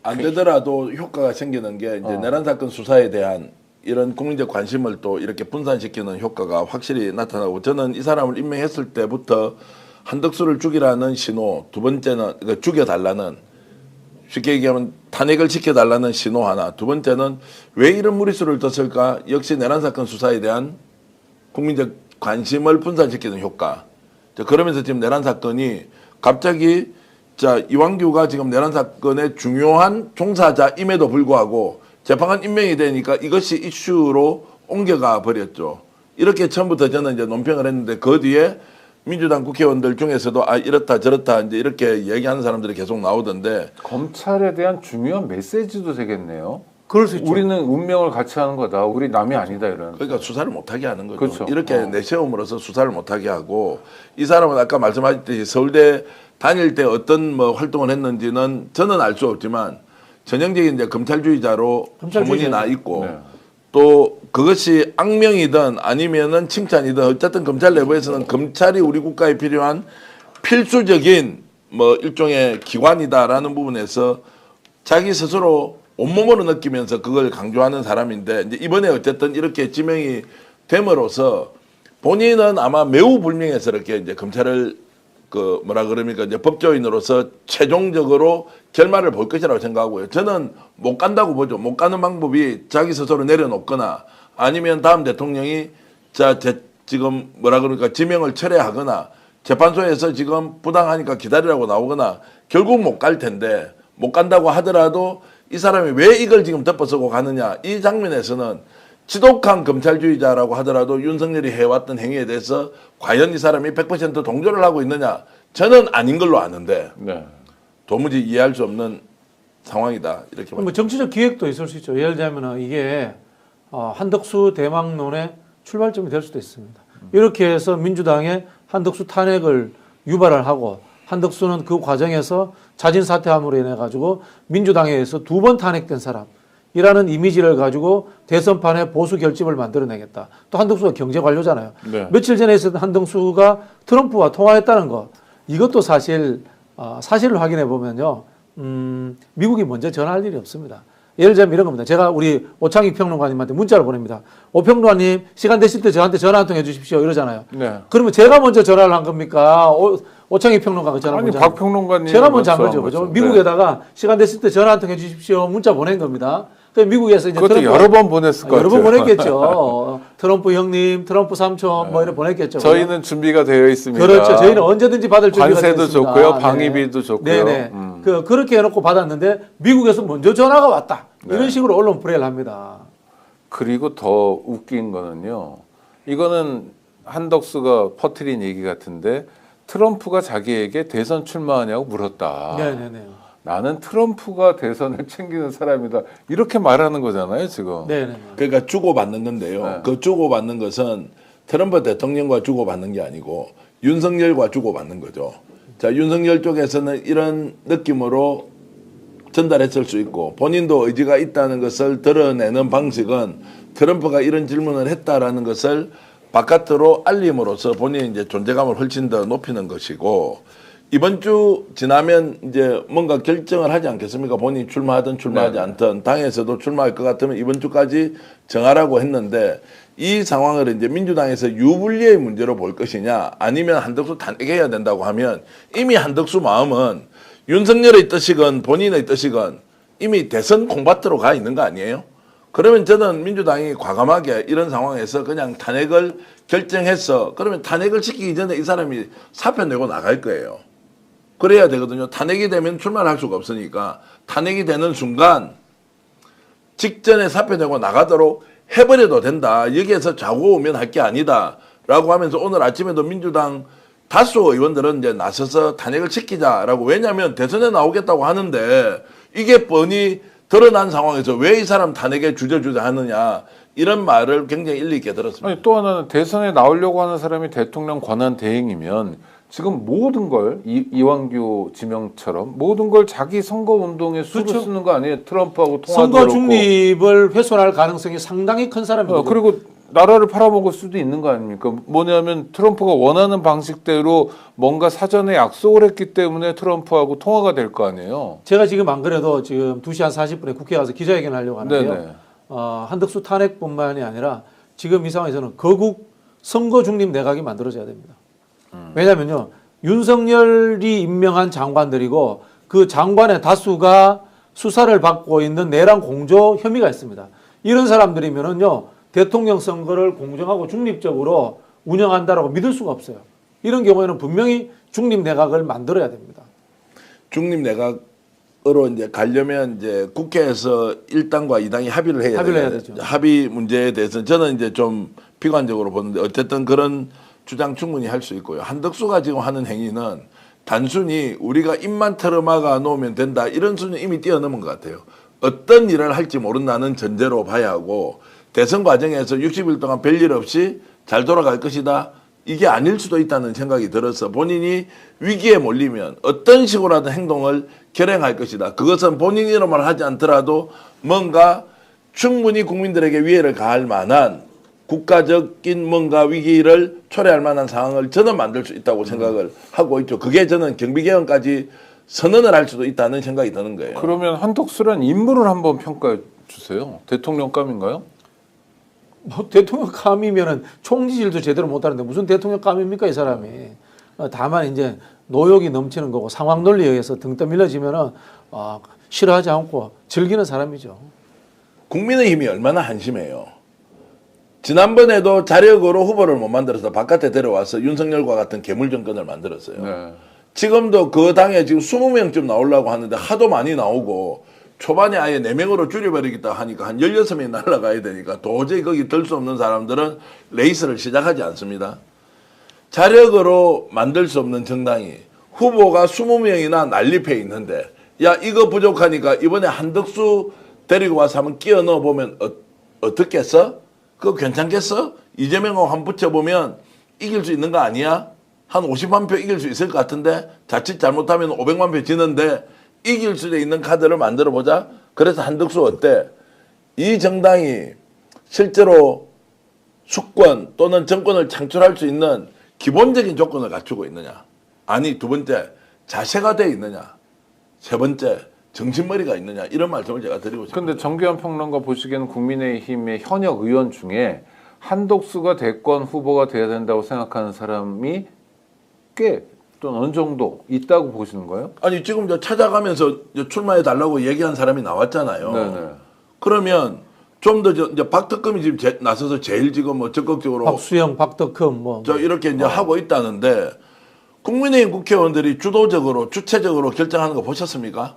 안 되더라도 효과가 생기는 게 이제 내란 사건 수사에 대한 이런 국민적 관심을 또 이렇게 분산시키는 효과가 확실히 나타나고 저는 이 사람을 임명했을 때부터 한덕수를 죽이라는 신호, 두 번째는 그러니까 죽여달라는 쉽게 얘기하면 탄핵을 지켜달라는 신호 하나, 두 번째는 왜 이런 무리수를 뒀을까? 역시 내란 사건 수사에 대한 국민적 관심을 분산시키는 효과. 자, 그러면서 지금 내란 사건이 갑자기 자 이완규가 지금 내란 사건의 중요한 종사자임에도 불구하고 재판관 임명이 되니까 이것이 이슈로 옮겨가 버렸죠. 이렇게 처음부터 저는 이제 논평을 했는데 그 뒤에 민주당 국회의원들 중에서도 아 이렇다 저렇다 이제 이렇게 얘기하는 사람들이 계속 나오던데 검찰에 대한 중요한 메시지도 되겠네요. 그럴 수 있죠. 우리는 운명을 같이 하는 거다. 우리 남이 아니다 이런. 그러니까 수사를 못하게 하는 거죠. 그렇죠. 이렇게 내세움으로써 수사를 못하게 하고 이 사람은 아까 말씀하셨듯이 서울대 다닐 때 어떤 뭐 활동을 했는지는 저는 알 수 없지만 전형적인 이제 검찰주의자로 소문이 나 있고 네. 또 그것이 악명이든 아니면은 칭찬이든 어쨌든 검찰 내부에서는 검찰이 우리 국가에 필요한 필수적인 뭐 일종의 기관이다라는 부분에서 자기 스스로 온몸으로 느끼면서 그걸 강조하는 사람인데 이제 이번에 어쨌든 이렇게 지명이 됨으로써 본인은 아마 매우 불명예스럽게 이제 검찰을 그 뭐라 그럽니까 이제 법조인으로서 최종적으로 결말을 볼 것이라고 생각하고요. 저는 못 간다고 보죠. 못 가는 방법이 자기 스스로 내려놓거나 아니면 다음 대통령이 지금 뭐라 그러니까 지명을 철회하거나 재판소에서 지금 부당하니까 기다리라고 나오거나 결국 못 갈 텐데 못 간다고 하더라도 이 사람이 왜 이걸 지금 덮어쓰고 가느냐 이 장면에서는 지독한 검찰주의자라고 하더라도 윤석열이 해왔던 행위에 대해서 과연 이 사람이 100% 동조를 하고 있느냐 저는 아닌 걸로 아는데 네. 도무지 이해할 수 없는 상황이다 이렇게 뭐 정치적 기획도 있을 수 있죠. 예를 들면 이게 한덕수 대망론의 출발점이 될 수도 있습니다. 이렇게 해서 민주당의 한덕수 탄핵을 유발을 하고 한덕수는 그 과정에서 자진 사퇴함으로 인해 가지고 민주당에 의해서 2번 탄핵된 사람이라는 이미지를 가지고 대선판에 보수 결집을 만들어내겠다. 또 한덕수가 경제 관료잖아요. 네. 며칠 전에 있었던 한덕수가 트럼프와 통화했다는 것 이것도 사실 사실을 확인해 보면요. 미국이 먼저 전화할 일이 없습니다. 예를 들면 이런 겁니다. 제가 우리 오창익 평론가님한테 문자를 보냅니다. 오 평론가님 시간 되실 때 저한테 전화 한 통 해주십시오 이러잖아요. 네. 그러면 제가 먼저 전화를 한 겁니까? 오창익 평론가가 전화 아니 먼저 박 평론가님 제가 먼저 한 거죠. 그렇죠. 그죠? 미국에다가 시간 됐을 때 전화 한 통 해주십시오 문자 보낸 겁니다. 그 미국에서 이제 그것도 여러 번 보냈을 것 여러 같아요. 번 보냈겠죠. 트럼프 형님, 트럼프 삼촌 뭐 이런 보냈겠죠. 저희는 준비가 되어 있습니다. 그렇죠. 저희는 언제든지 받을 준비가 되어 관세도 있습니다. 좋고요, 방위비도 좋고요. 네네. 그렇게 해놓고 받았는데 미국에서 먼저 전화가 왔다. 네. 이런 식으로 언론 플레이를 합니다. 그리고 더 웃긴 거는요. 이거는 한덕수가 퍼뜨린 얘기 같은데 트럼프가 자기에게 대선 출마하냐고 물었다. 네네네. 나는 트럼프가 대선을 챙기는 사람이다. 이렇게 말하는 거잖아요, 지금. 네네. 그러니까 주고받는 건데요. 네. 그 주고받는 것은 트럼프 대통령과 주고받는 게 아니고 윤석열과 주고받는 거죠. 자, 윤석열 쪽에서는 이런 느낌으로 전달했을 수 있고 본인도 의지가 있다는 것을 드러내는 방식은 트럼프가 이런 질문을 했다라는 것을 바깥으로 알림으로써 본인의 이제 존재감을 훨씬 더 높이는 것이고 이번 주 지나면 이제 뭔가 결정을 하지 않겠습니까? 본인이 출마하든 출마하지 네. 않든 당에서도 출마할 것 같으면 이번 주까지 정하라고 했는데 이 상황을 이제 민주당에서 유불리의 문제로 볼 것이냐 아니면 한덕수 탄핵해야 된다고 하면 이미 한덕수 마음은 윤석열의 뜻이건 본인의 뜻이건 이미 대선 콩밭으로 가 있는 거 아니에요? 그러면 저는 민주당이 과감하게 이런 상황에서 그냥 탄핵을 결정해서 그러면 탄핵을 시키기 전에 이 사람이 사표 내고 나갈 거예요. 그래야 되거든요. 탄핵이 되면 출마를 할 수가 없으니까 탄핵이 되는 순간 직전에 사표 내고 나가도록 해버려도 된다. 여기에서 좌고 우면 할 게 아니다. 라고 하면서 오늘 아침에도 민주당 다수 의원들은 이제 나서서 탄핵을 시키자라고 왜냐하면 대선에 나오겠다고 하는데 이게 뻔히 드러난 상황에서 왜 이 사람 탄핵에 주저주저 하느냐 이런 말을 굉장히 일리 있게 들었습니다. 아니, 또 하나는 대선에 나오려고 하는 사람이 대통령 권한 대행이면 지금 모든 걸 이완규 지명처럼 모든 걸 자기 선거 운동에 수로 그렇죠. 쓰는 거 아니에요? 트럼프하고 통화도 선거 그렇고. 중립을 훼손할 가능성이 상당히 큰 사람이거든요. 그리고 나라를 팔아먹을 수도 있는 거 아닙니까? 뭐냐면 트럼프가 원하는 방식대로 뭔가 사전에 약속을 했기 때문에 트럼프하고 통화가 될 거 아니에요. 제가 지금 안 그래도 지금 2시 한 40분에 국회에 가서 기자회견 하려고 하는데요. 네네. 한덕수 탄핵뿐만이 아니라 지금 이 상황에서는 거국 선거 중립 내각이 만들어져야 됩니다. 왜냐면요. 윤석열이 임명한 장관들이고 그 장관의 다수가 수사를 받고 있는 내란 공조 혐의가 있습니다. 이런 사람들이면은요. 대통령 선거를 공정하고 중립적으로 운영한다라고 믿을 수가 없어요. 이런 경우에는 분명히 중립 내각을 만들어야 됩니다. 중립 내각으로 이제 가려면 이제 국회에서 1당과 2당이 합의를 해야 되죠. 합의 문제에 대해서 저는 이제 좀 비관적으로 보는데 어쨌든 그런 주장 충분히 할 수 있고요. 한덕수가 지금 하는 행위는 단순히 우리가 입만 털어막아 놓으면 된다 이런 수준 이미 뛰어넘은 것 같아요. 어떤 일을 할지 모른다는 전제로 봐야 하고 대선 과정에서 60일 동안 별일 없이 잘 돌아갈 것이다. 이게 아닐 수도 있다는 생각이 들어서 본인이 위기에 몰리면 어떤 식으로라든 행동을 결행할 것이다. 그것은 본인이로만 하지 않더라도 뭔가 충분히 국민들에게 위해를 가할 만한 국가적인 뭔가 위기를 초래할 만한 상황을 저는 만들 수 있다고 생각을 하고 있죠. 그게 저는 경비개헌까지 선언을 할 수도 있다는 생각이 드는 거예요. 그러면 한덕수란 인물을 한번 평가해 주세요. 대통령감인가요? 뭐 대통령감이면은 총지질도 제대로 못하는데 무슨 대통령감입니까 이 사람이. 다만 이제 노욕이 넘치는 거고 상황 논리에 의해서 등 떠밀려지면은 싫어하지 않고 즐기는 사람이죠. 국민의힘이 얼마나 한심해요. 지난번에도 자력으로 후보를 못 만들어서 바깥에 데려와서 윤석열과 같은 괴물 정권을 만들었어요. 네. 지금도 그 당에 지금 20명쯤 나오려고 하는데 하도 많이 나오고 초반에 아예 4명으로 줄여버리겠다 하니까 한 16명이 날아가야 되니까 도저히 거기 들 수 없는 사람들은 레이스를 시작하지 않습니다. 자력으로 만들 수 없는 정당이 후보가 20명이나 난립해 있는데 야 이거 부족하니까 이번에 한덕수 데리고 와서 한번 끼워 넣어보면 어떻겠어? 그거 괜찮겠어? 이재명하고 한번 붙여보면 이길 수 있는 거 아니야? 한 50만 표 이길 수 있을 것 같은데 자칫 잘못하면 500만 표 지는데 이길 수 있는 카드를 만들어 보자. 그래서 한덕수 어때? 이 정당이 실제로 수권 또는 정권을 창출할 수 있는 기본적인 조건을 갖추고 있느냐? 아니 두 번째 자세가 돼 있느냐? 세 번째 정신머리가 있느냐? 이런 말씀을 제가 드리고 싶습니다. 근데 정규환 평론가 보시기에는 국민의힘의 현역 의원 중에 한덕수가 대권 후보가 돼야 된다고 생각하는 사람이 꽤 또 어느 정도 있다고 보시는 거예요? 아니 지금 저 찾아가면서 출마해 달라고 얘기한 사람이 나왔잖아요. 네네. 그러면 좀 더 이제 박덕금이 지금 나서서 제일 지금 뭐 적극적으로 박수영, 박덕흠 뭐. 저 이렇게 이제 하고 있다는데 국민의힘 국회의원들이 주도적으로 주체적으로 결정하는 거 보셨습니까?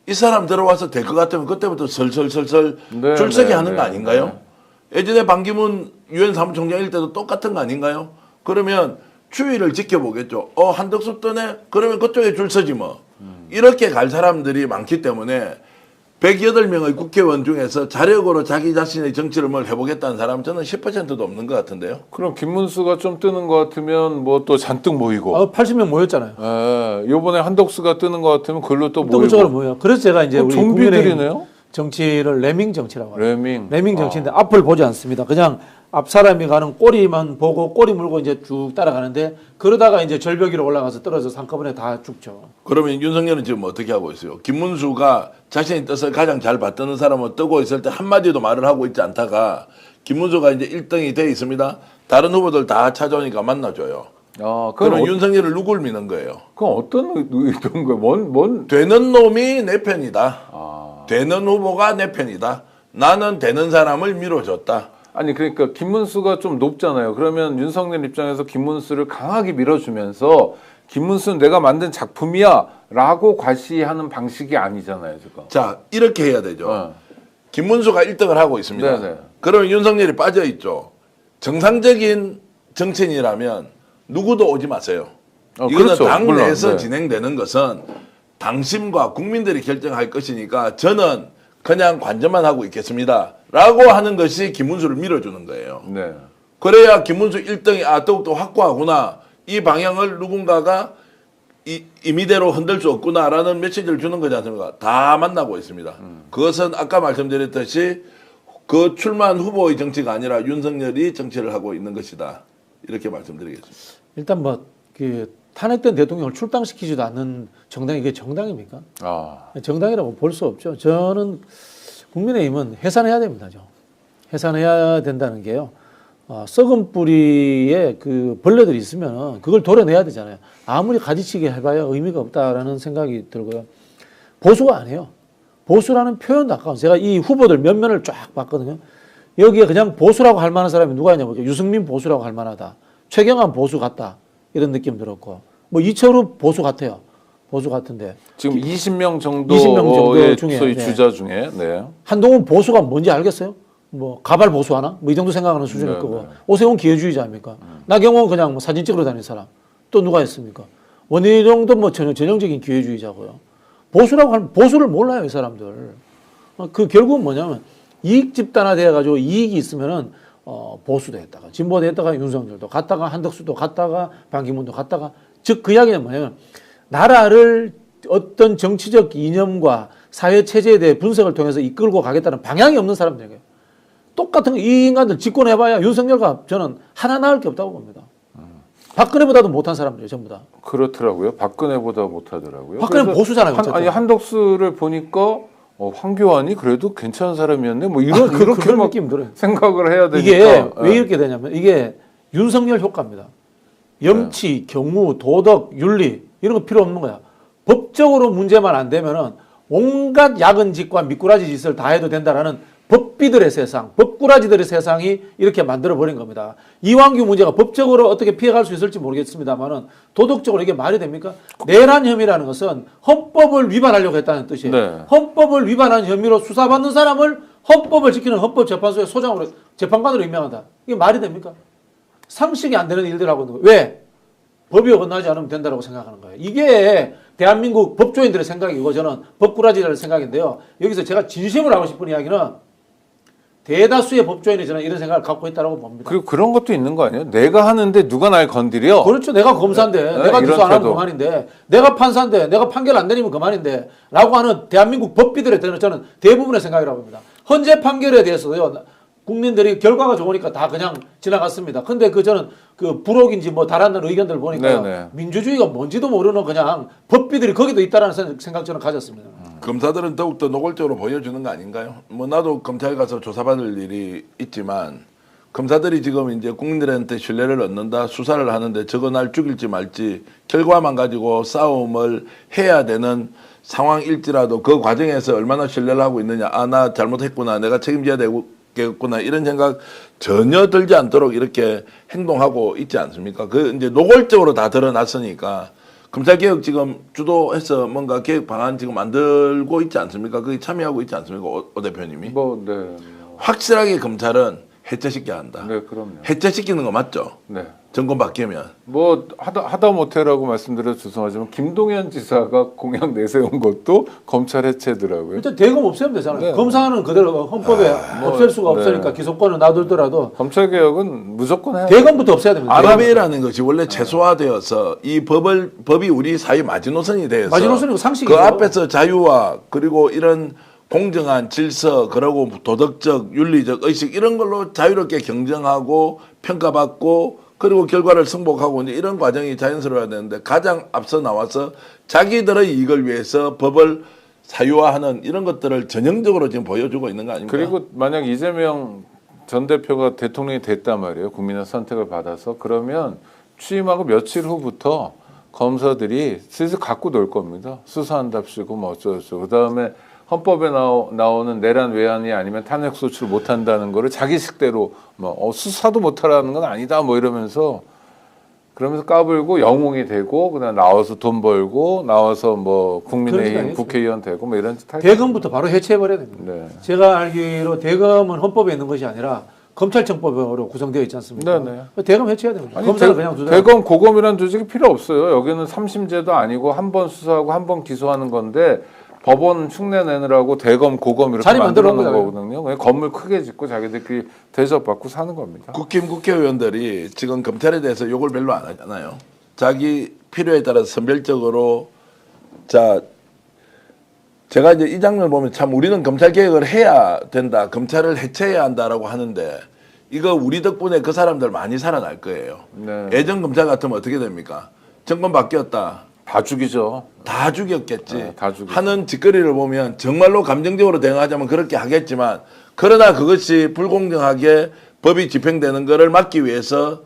이 사람 들어와서 될 것 같으면 그때부터 설설설설 네, 줄서기 네, 하는 네, 거 아닌가요? 예전에 반기문 유엔 사무총장일 때도 똑같은 거 아닌가요? 그러면 추이를 지켜보겠죠. 한덕수 떠네? 그러면 그쪽에 줄 서지 뭐. 이렇게 갈 사람들이 많기 때문에 108명의 국회의원 중에서 자력으로 자기 자신의 정치를 뭘 해보겠다는 사람은 저는 10%도 없는 것 같은데요. 그럼 김문수가 좀 뜨는 것 같으면 뭐 또 잔뜩 모이고. 80명 모였잖아요. 요번에 한덕수가 뜨는 것 같으면 그걸로 또 또 그쪽으로 모이고. 모여. 그래서 제가 이제 우리 좀비들이네요. 국민의힘 정치를 레밍 정치라고 해요. 레밍. 정치인데 앞을 보지 않습니다. 그냥 앞 사람이 가는 꼬리만 보고 꼬리 물고 이제 쭉 따라가는데 그러다가 이제 절벽 위로 올라가서 떨어져서 한꺼번에 다 죽죠. 그러면 윤석열은 지금 어떻게 하고 있어요? 김문수가 자신의 뜻을 가장 잘 받드는 사람을 뜨고 있을 때 한마디도 말을 하고 있지 않다가 김문수가 이제 1등이 돼 있습니다. 다른 후보들 다 찾아오니까 만나줘요. 그럼 윤석열을 누굴 미는 거예요? 그건 어떤 의도인 거예요? 뭔? 되는 놈이 내 편이다. 되는 후보가 내 편이다. 나는 되는 사람을 밀어줬다. 아니 그러니까 김문수가 좀 높잖아요. 그러면 윤석열 입장에서 김문수를 강하게 밀어주면서 김문수는 내가 만든 작품이야라고 과시하는 방식이 아니잖아요, 지금. 자 이렇게 해야 되죠. 김문수가 1등을 하고 있습니다. 네네. 그러면 윤석열이 빠져 있죠. 정상적인 정치인이라면 누구도 오지 마세요. 이거는 그렇죠. 당 물론, 내에서 네. 진행되는 것은 당심과 국민들이 결정할 것이니까 저는 그냥 관전만 하고 있겠습니다. 라고 하는 것이 김문수를 밀어주는 거예요. 네. 그래야 김문수 1등이 더욱더 확고하구나. 이 방향을 누군가가 임의대로 흔들 수 없구나라는 메시지를 주는 거지 않습니까? 다 만나고 있습니다. 그것은 아까 말씀드렸듯이 그 출마한 후보의 정치가 아니라 윤석열이 정치를 하고 있는 것이다. 이렇게 말씀드리겠습니다. 일단 뭐 그 탄핵된 대통령을 출당시키지도 않는 정당이 이게 정당입니까? 아, 정당이라고 볼 수 없죠. 저는 국민의힘은 해산해야 됩니다. 해산해야 된다는 게요. 썩은 뿌리에 그 벌레들이 있으면 그걸 도려내야 되잖아요. 아무리 가지치기 해봐야 의미가 없다라는 생각이 들고요. 보수가 아니에요. 보수라는 표현도 아까워. 제가 이 후보들 몇 면을 쫙 봤거든요. 여기에 그냥 보수라고 할 만한 사람이 누가 있냐고. 유승민 보수라고 할 만하다. 최경환 보수 같다. 이런 느낌 들었고. 뭐 이철우 보수 같아요. 보수 같은데. 지금 20명 20명 정도 정도의 중에, 소위 네. 주자 중에 네. 한동훈 보수가 뭔지 알겠어요? 뭐 가발 보수하나? 뭐 이 정도 생각하는 수준일 네, 거고. 네. 오세훈 기회주의자입니까? 나경원 그냥 뭐 사진 찍으러 다니는 사람. 또 누가 있습니까? 원희룡도 뭐 전형적인 기회주의자고요. 보수라고 하면 보수를 몰라요, 이 사람들. 그 결국은 뭐냐면 이익 집단화돼 가지고 이익이 있으면은 보수도 했다가 진보도 했다가 윤석열도 갔다가 한덕수도 갔다가 반기문도 갔다가 즉 그 이야기는 뭐냐면 나라를 어떤 정치적 이념과 사회 체제에 대해 분석을 통해서 이끌고 가겠다는 방향이 없는 사람들에게 똑같은 거 이 인간들 집권해봐야 윤석열과 저는 하나 나을 게 없다고 봅니다. 박근혜보다도 못한 사람들이에요, 전부 다. 그렇더라고요. 박근혜보다 못하더라고요. 박근혜는 그래서 보수잖아요, 어쨌든. 아니 한덕수를 보니까 황교안이 그래도 괜찮은 사람이었네. 뭐 이런 그렇게 그런 막 느낌 들어요. 생각을 해야 되니까. 이게 왜 이렇게 되냐면 이게 윤석열 효과입니다. 염치, 경우, 도덕, 윤리 이런 거 필요 없는 거야. 법적으로 문제만 안 되면은 온갖 야근 짓과 미꾸라지 짓을 다 해도 된다라는 법비들의 세상, 법꾸라지들의 세상이 이렇게 만들어버린 겁니다. 이완규 문제가 법적으로 어떻게 피해갈 수 있을지 모르겠습니다만은 도덕적으로 이게 말이 됩니까? 내란 혐의라는 것은 헌법을 위반하려고 했다는 뜻이에요. 네. 헌법을 위반한 혐의로 수사받는 사람을 헌법을 지키는 헌법재판소의 소장으로 재판관으로 임명한다. 이게 말이 됩니까? 상식이 안 되는 일들하고 왜? 법이 어긋나지 않으면 된다고 생각하는 거예요. 이게 대한민국 법조인들의 생각이고 저는 법꾸라지들 생각인데요. 여기서 제가 진심으로 하고 싶은 이야기는 대다수의 법조인이 저는 이런 생각을 갖고 있다고 봅니다. 그리고 그런 것도 있는 거 아니에요? 내가 하는데 누가 날 건드려? 그렇죠. 내가 검사인데, 네, 내가 기소 안 하면 태도. 그만인데, 내가 판사인데, 내가 판결 안 내리면 그만인데, 라고 하는 대한민국 법비들에 대해서 저는 대부분의 생각이라고 봅니다. 헌재 판결에 대해서도요, 국민들이 결과가 좋으니까 다 그냥 지나갔습니다. 근데 저는 그 불혹인지 뭐 다른 의견들 보니까 네네. 민주주의가 뭔지도 모르는 그냥 법비들이 거기도 있다라는 생각 저는 가졌습니다. 검사들은 더욱더 노골적으로 보여주는 거 아닌가요? 뭐 나도 검찰 가서 조사받을 일이 있지만 검사들이 지금 이제 국민들한테 신뢰를 얻는다, 수사를 하는데 저거 날 죽일지 말지 결과만 가지고 싸움을 해야 되는 상황일지라도 그 과정에서 얼마나 신뢰를 하고 있느냐, 아, 나 잘못했구나, 내가 책임져야 되겠구나, 이런 생각 전혀 들지 않도록 이렇게 행동하고 있지 않습니까? 그 이제 노골적으로 다 드러났으니까 검찰개혁 지금 주도해서 뭔가 개혁 방안 지금 만들고 있지 않습니까? 거기 참여하고 있지 않습니까? 오 대표님이. 뭐, 네. 확실하게 검찰은 해체시켜야 한다. 네, 그럼요. 해체시키는 거 맞죠? 네. 정권 바뀌면. 뭐 하다 못해라고 말씀드려서 죄송하지만 김동연 지사가 공약 내세운 것도 검찰 해체더라고요. 일단 대검 없애면 되잖아요. 네. 검사는 그대로 헌법에 없앨 수가 네. 없으니까 기소권을 놔두더라도 검찰 개혁은 무조건 해야 대검부터 없애야 됩니다. 아랍이라는 것이 원래 최소화되어서 이 법이 우리 사회 마지노선이 되어서 마지노선이고 상식이죠. 그 앞에서 자유와 그리고 이런 공정한 질서, 그리고 도덕적, 윤리적 의식 이런 걸로 자유롭게 경쟁하고 평가받고 그리고 결과를 승복하고 이제 이런 과정이 자연스러워야 되는데 가장 앞서 나와서 자기들의 이익을 위해서 법을 사유화하는 이런 것들을 전형적으로 지금 보여주고 있는 거 아닙니까? 그리고 만약 이재명 전 대표가 대통령이 됐단 말이에요. 국민의 선택을 받아서 그러면 취임하고 며칠 후부터 검사들이 슬슬 갖고 놀 겁니다. 수사한답시고 뭐 어쩌고저쩌고. 그다음에 헌법에 나오는 내란 외환이 아니면 탄핵 소추를 못 한다는 거를 자기 식대로 뭐 수사도 못 하라는 건 아니다 뭐 이러면서 그러면서 까불고 영웅이 되고 그다음 나와서 돈 벌고 나와서 뭐 국민의힘 그러니까 국회의원 되고 뭐 이런 짓 할 대검부터 바로 해체해버려야 됩니다. 네. 제가 알기로 대검은 헌법에 있는 것이 아니라 검찰청법으로 구성되어 있지 않습니까? 네네. 대검 해체해야 됩니다. 아니, 검사는 그냥 두자. 대검 고검이라는 조직이 필요 없어요. 여기는 삼심제도 아니고 한 번 수사하고 한 번 기소하는 건데 법원 흉내 내느라고 대검 고검 이렇게 자리 만들어 만들어 놓은 놓은 거거든요. 그냥 건물 크게 짓고 자기들끼리 대접받고 사는 겁니다. 국힘 국회의원들이 지금 검찰에 대해서 욕을 별로 안 하잖아요. 자기 필요에 따라서 선별적으로 자 제가 이제 이 장면을 보면 참 우리는 검찰 개혁을 해야 된다, 검찰을 해체해야 한다라고 하는데 이거 우리 덕분에 그 사람들 많이 살아날 거예요. 네. 예전 검찰 같으면 어떻게 됩니까? 정권 바뀌었다. 다 죽이죠. 다 죽였겠지. 네, 다 죽이죠. 하는 짓거리를 보면 정말로 감정적으로 대응하자면 그렇게 하겠지만 그러나 그것이 불공정하게 법이 집행되는 것을 막기 위해서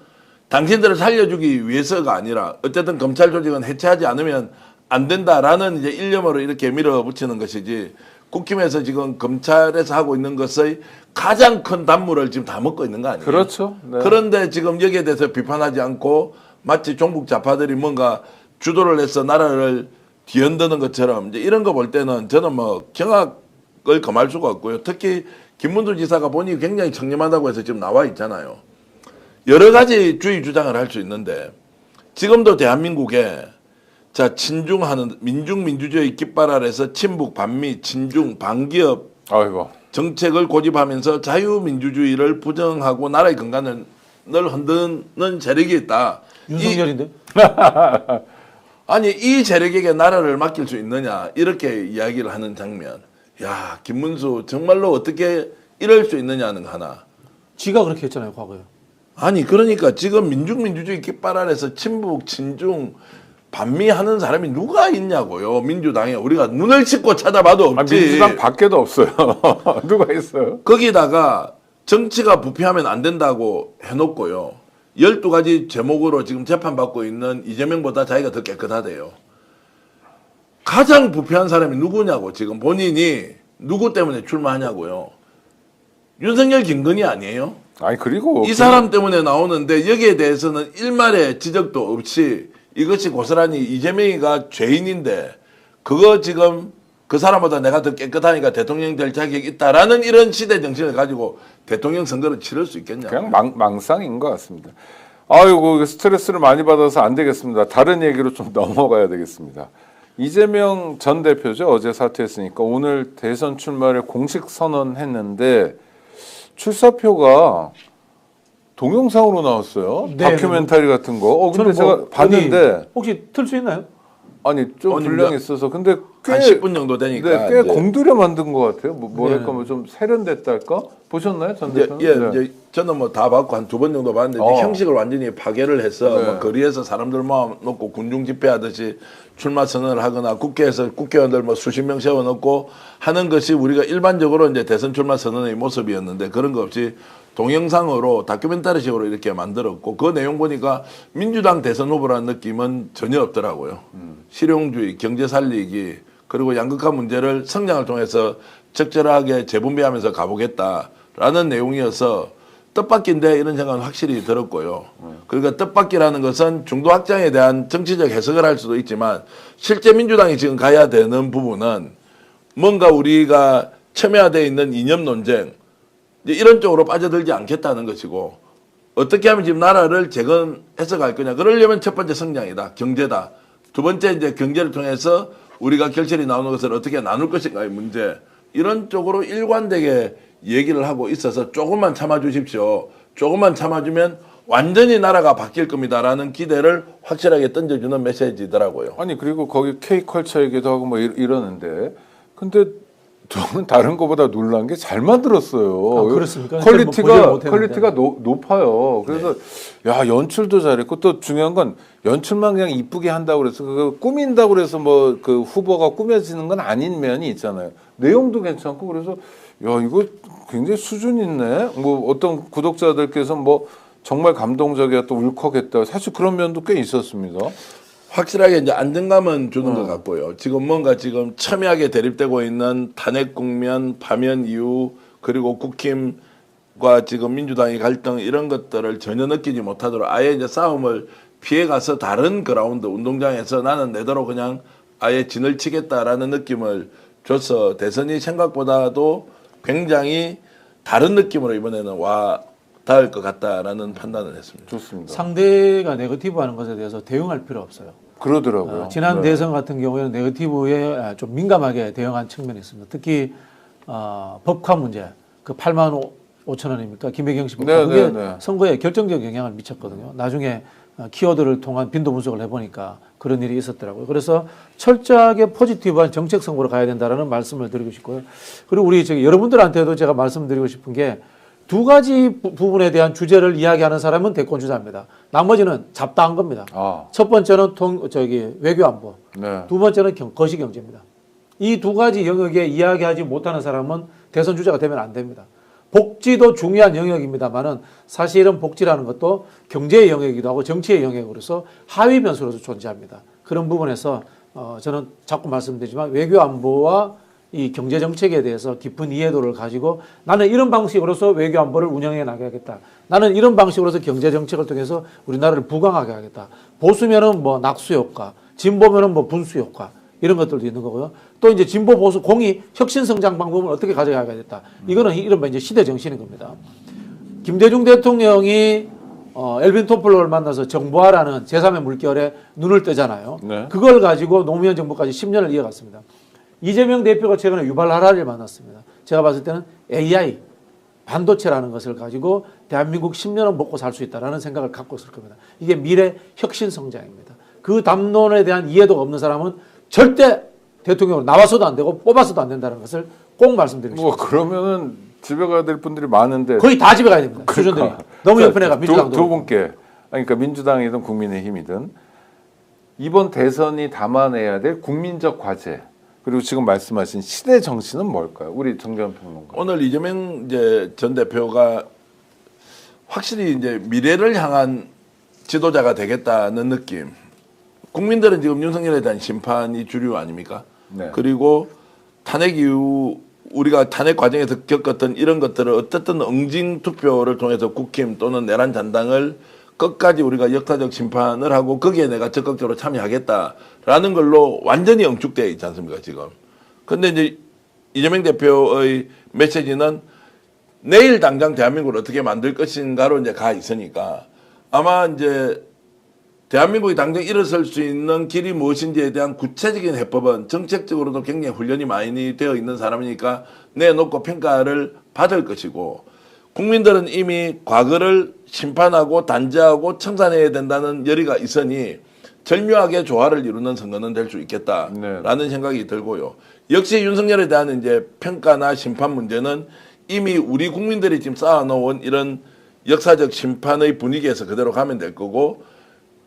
당신들을 살려주기 위해서가 아니라 어쨌든 검찰 조직은 해체하지 않으면 안 된다라는 이제 일념으로 이렇게 밀어붙이는 것이지 국힘에서 지금 검찰에서 하고 있는 것의 가장 큰 단물을 지금 다 먹고 있는 거 아니에요? 그렇죠. 네. 그런데 지금 여기에 대해서 비판하지 않고 마치 종북 좌파들이 뭔가 주도를 해서 나라를 뒤흔드는 것처럼 이제 이런 거 볼 때는 저는 뭐 경악을 금할 수가 없고요. 특히 김문수 지사가 본인이 굉장히 청렴하다고 해서 지금 나와 있잖아요. 여러 가지 주의 주장을 할 수 있는데 지금도 대한민국에 자 친중하는 민중민주주의 깃발 아래서 친북 반미 친중 반기업 아이고. 정책을 고집하면서 자유민주주의를 부정하고 나라의 근간을 흔드는 세력이 있다. 윤석열인데? 아니 이 세력에게 나라를 맡길 수 있느냐 이렇게 이야기를 하는 장면. 야 김문수 정말로 어떻게 이럴 수 있느냐는 하나. 지가 그렇게 했잖아요, 과거에. 아니 그러니까 지금 민중민주주의 깃발 아래서 친북 친중 반미하는 사람이 누가 있냐고요. 민주당에 우리가 눈을 씻고 찾아봐도 아, 없지. 민주당 밖에도 없어요. 누가 있어요? 거기다가 정치가 부패하면 안 된다고 해놓고요. 12가지 제목으로 지금 재판받고 있는 이재명보다 자기가 더 깨끗하대요. 가장 부패한 사람이 누구냐고 지금 본인이 누구 때문에 출마하냐고요. 윤석열 김건희 아니에요? 아니 그리고 이 사람 때문에 나오는데 여기에 대해서는 일말의 지적도 없이 이것이 고스란히 이재명이가 죄인인데 그거 지금 그 사람보다 내가 더 깨끗하니까 대통령 될 자격이 있다라는 이런 시대 정신을 가지고 대통령 선거를 치를 수 있겠냐. 그냥 망상인 것 같습니다. 아이고 스트레스를 많이 받아서 안 되겠습니다. 다른 얘기로 좀 넘어가야 되겠습니다. 이재명 전 대표죠. 어제 사퇴했으니까 오늘 대선 출마를 공식 선언했는데 출사표가 동영상으로 나왔어요. 네, 다큐멘터리 같은 거. 근데 저는 제가 뭐 봤는데 혹시 틀 수 있나요? 아니 좀 아니, 분량이 있어서 근데 꽤 한 10분 정도 되니까. 네, 꽤 이제. 공들여 만든 것 같아요. 뭐랄까 네. 뭐 좀 세련됐달까? 보셨나요, 전 이제, 대표는? 예, 네. 이제 저는 뭐 다 봤고 한 2번 정도 봤는데 이제 형식을 완전히 파괴를 해서 네. 뭐 거리에서 사람들 모아놓고 군중 집회하듯이 출마 선언을 하거나 국회에서 국회의원들 뭐 수십 명 세워놓고 하는 것이 우리가 일반적으로 이제 대선 출마 선언의 모습이었는데 그런 거 없이 동영상으로 다큐멘터리식으로 이렇게 만들었고 그 내용 보니까 민주당 대선 후보라는 느낌은 전혀 없더라고요. 실용주의, 경제 살리기 그리고 양극화 문제를 성장을 통해서 적절하게 재분배하면서 가보겠다라는 내용이어서 뜻밖인데 이런 생각은 확실히 들었고요. 그러니까 뜻밖이라는 것은 중도 확장에 대한 정치적 해석을 할 수도 있지만 실제 민주당이 지금 가야 되는 부분은 뭔가 우리가 첨예화되어 있는 이념 논쟁 이제 이런 쪽으로 빠져들지 않겠다는 것이고 어떻게 하면 지금 나라를 재건해서 갈 거냐. 그러려면 첫 번째 성장이다. 경제다. 두 번째 이제 경제를 통해서 우리가 결실이 나오는 것을 어떻게 나눌 것인가의 문제. 이런 쪽으로 일관되게 얘기를 하고 있어서 조금만 참아주십시오. 조금만 참아주면 완전히 나라가 바뀔 겁니다라는 기대를 확실하게 던져주는 메시지더라고요. 아니 그리고 거기 K컬처 얘기도 하고 뭐 이러는데 근데 저는 다른 것보다 놀란 게 잘 만들었어요. 아, 그렇습니까? 뭐 보지를 못했는데. 퀄리티가 높아요. 그래서 야 연출도 잘했고 또 중요한 건 연출만 그냥 이쁘게 한다고 그래서 그 꾸민다고 그래서 뭐 그 후보가 꾸며지는 건 아닌 면이 있잖아요. 내용도 괜찮고 그래서 야 이거 굉장히 수준 있네. 뭐 어떤 구독자들께서 뭐 정말 감동적이었다, 울컥했다. 사실 그런 면도 꽤 있었습니다. 확실하게 이제 안정감은 주는 것 같고요. 지금 뭔가 지금 첨예하게 대립되고 있는 탄핵 국면, 파면 이후 그리고 국힘과 지금 민주당의 갈등 이런 것들을 전혀 느끼지 못하도록 아예 이제 싸움을 피해 가서 다른 그라운드 운동장에서 나는 내대로 그냥 아예 진을 치겠다라는 느낌을 줘서 대선이 생각보다도 굉장히 다른 느낌으로 이번에는 와 닿을 것 같다라는 판단을 했습니다. 좋습니다. 상대가 네거티브하는 것에 대해서 대응할 필요 없어요. 그러더라고요. 지난 네. 대선 같은 경우에는 네거티브에 좀 민감하게 대응한 측면이 있습니다. 특히 법화 문제, 그 8만 5천 원입니까? 김혜경 씨 법화 네, 그게 네, 네. 선거에 결정적 영향을 미쳤거든요. 나중에 키워드를 통한 빈도 분석을 해보니까 그런 일이 있었더라고요. 그래서 철저하게 포지티브한 정책 성부로 가야 된다라는 말씀을 드리고 싶고요. 그리고 우리 여러분들한테도 제가 말씀드리고 싶은 게 두 가지 부분에 대한 주제를 이야기하는 사람은 대권 주자입니다. 나머지는 잡다한 겁니다. 첫 번째는 외교 안보, 네. 두 번째는 거시 경제입니다. 이 두 가지 영역에 이야기하지 못하는 사람은 대선 주자가 되면 안 됩니다. 복지도 중요한 영역입니다만은 사실은 복지라는 것도 경제의 영역이기도 하고 정치의 영역으로서 하위 변수로서 존재합니다. 그런 부분에서 저는 자꾸 말씀드리지만 외교 안보와 이 경제 정책에 대해서 깊은 이해도를 가지고 나는 이런 방식으로서 외교 안보를 운영해 나가겠다. 나는 이런 방식으로서 경제 정책을 통해서 우리나라를 부강하게 하겠다. 보수면은 뭐 낙수 효과, 진보면은 뭐 분수 효과 이런 것들도 있는 거고요. 또 이제 진보 보수 공이 혁신 성장 방법을 어떻게 가져가야겠다. 이거는 이른바 이제 시대 정신인 겁니다. 김대중 대통령이 엘빈 토플러를 만나서 정부화라는 제3의 물결에 눈을 뜨잖아요. 네. 그걸 가지고 노무현 정부까지 10년을 이어갔습니다. 이재명 대표가 최근에 유발 하라리를 만났습니다. 제가 봤을 때는 AI, 반도체라는 것을 가지고 대한민국 10년은 먹고 살 수 있다라는 생각을 갖고 있을 겁니다. 이게 미래 혁신 성장입니다. 그 담론에 대한 이해도가 없는 사람은 절대 대통령으로 나와서도 안 되고 뽑아서도 안 된다는 것을 꼭 말씀드리고 싶습니다. 그러면은 집에 가야 될 분들이 많은데 거의 다 집에 가야 됩니다. 수준들이. 너무 옆에가 민주당도. 두 분께, 그러니까 민주당이든 국민의힘이든 이번 대선이 담아내야 될 국민적 과제 그리고 지금 말씀하신 시대 정신은 뭘까요? 우리 정재원 평론가. 오늘 이재명 전 대표가 확실히 이제 미래를 향한 지도자가 되겠다는 느낌. 국민들은 지금 윤석열에 대한 심판이 주류 아닙니까? 네. 그리고 탄핵 이후 우리가 탄핵 과정에서 겪었던 이런 것들을 어떻든 응징 투표를 통해서 국힘 또는 내란 잔당을 끝까지 우리가 역사적 심판을 하고 거기에 내가 적극적으로 참여하겠다라는 걸로 완전히 응축되어 있지 않습니까, 지금. 근데 이제 이재명 대표의 메시지는 내일 당장 대한민국을 어떻게 만들 것인가로 이제 가 있으니까 아마 이제 대한민국이 당장 일어설 수 있는 길이 무엇인지에 대한 구체적인 해법은 정책적으로도 굉장히 훈련이 많이 되어 있는 사람이니까 내놓고 평가를 받을 것이고 국민들은 이미 과거를 심판하고 단죄하고 청산해야 된다는 열의가 있으니 절묘하게 조화를 이루는 선거는 될 수 있겠다라는 생각이 들고요. 역시 윤석열에 대한 이제 평가나 심판 문제는 이미 우리 국민들이 지금 쌓아놓은 이런 역사적 심판의 분위기에서 그대로 가면 될 거고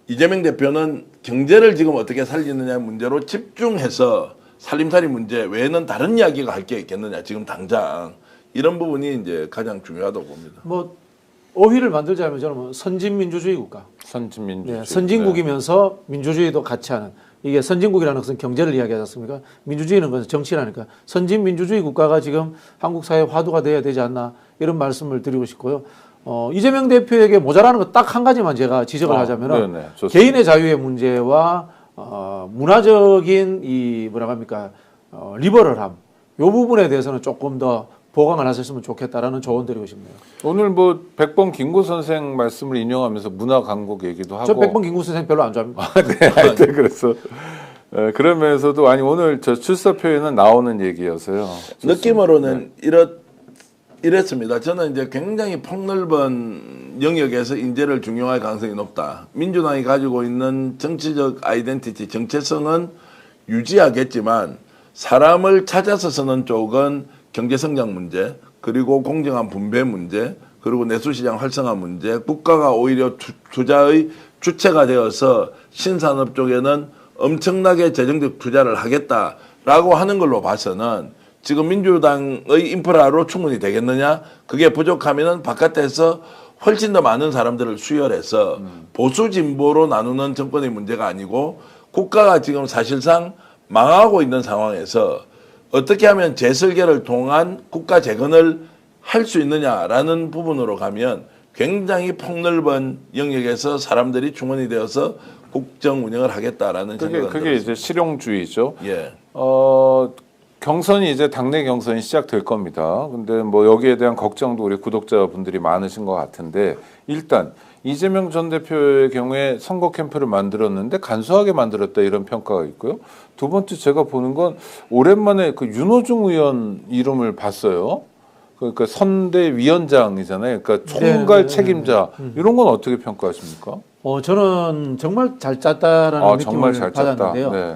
이재명 대표는 경제를 지금 어떻게 살리느냐 문제로 집중해서 살림살이 문제 외에는 다른 이야기가 할 게 있겠느냐 지금 당장 이런 부분이 이제 가장 중요하다고 봅니다. 뭐 어휘를 만들자면 저는 선진민주주의 국가. 선진민주주의. 네, 선진국이면서 민주주의도 같이 하는 이게 선진국이라는 것은 경제를 이야기하지 않습니까? 민주주의는 것은 정치라니까 선진민주주의 국가가 지금 한국 사회 화두가 돼야 되지 않나 이런 말씀을 드리고 싶고요. 이재명 대표에게 모자라는 거 딱 한 가지만 제가 지적을 하자면은 개인의 자유의 문제와 문화적인 이 뭐라 합니까 리버럴함 요 부분에 대해서는 조금 더 보강을 하셨으면 좋겠다라는 조언 드리고 싶네요. 오늘 뭐 백범 김구 선생 말씀을 인용하면서 문화 강국 얘기도 하고. 저 백범 김구 선생 별로 안 좋아합니다. 네, 하여튼 그래서 그러면서도 아니 오늘 저 출사표에는 나오는 얘기여서요. 느낌으로는 이랬습니다. 저는 이제 굉장히 폭넓은 영역에서 인재를 중용할 가능성이 높다. 민주당이 가지고 있는 정치적 아이덴티티, 정체성은 유지하겠지만 사람을 찾아서 쓰는 쪽은 경제성장 문제, 그리고 공정한 분배 문제, 그리고 내수시장 활성화 문제, 국가가 오히려 투자의 주체가 되어서 신산업 쪽에는 엄청나게 재정적 투자를 하겠다라고 하는 걸로 봐서는 지금 민주당의 인프라로 충분히 되겠느냐? 그게 부족하면은 바깥에서 훨씬 더 많은 사람들을 수혈해서 보수 진보로 나누는 정권의 문제가 아니고 국가가 지금 사실상 망하고 있는 상황에서 어떻게 하면 재설계를 통한 국가 재건을 할 수 있느냐라는 부분으로 가면 굉장히 폭넓은 영역에서 사람들이 충원이 되어서 국정 운영을 하겠다라는 생각은 그게 이제 실용주의죠. 예. 경선이 이제 당내 경선이 시작될 겁니다. 근데 뭐 여기에 대한 걱정도 우리 구독자분들이 많으신 것 같은데 일단 이재명 전 대표의 경우에 선거 캠프를 만들었는데 간소하게 만들었다 이런 평가가 있고요. 두 번째 제가 보는 건 오랜만에 그 윤호중 의원 이름을 봤어요. 그러니까 선대위원장이잖아요. 그러니까 총괄 네, 네, 책임자 이런 건 어떻게 평가하십니까? 저는 정말 잘 짰다라는 느낌을 정말 잘 짰다. 받았는데요. 네.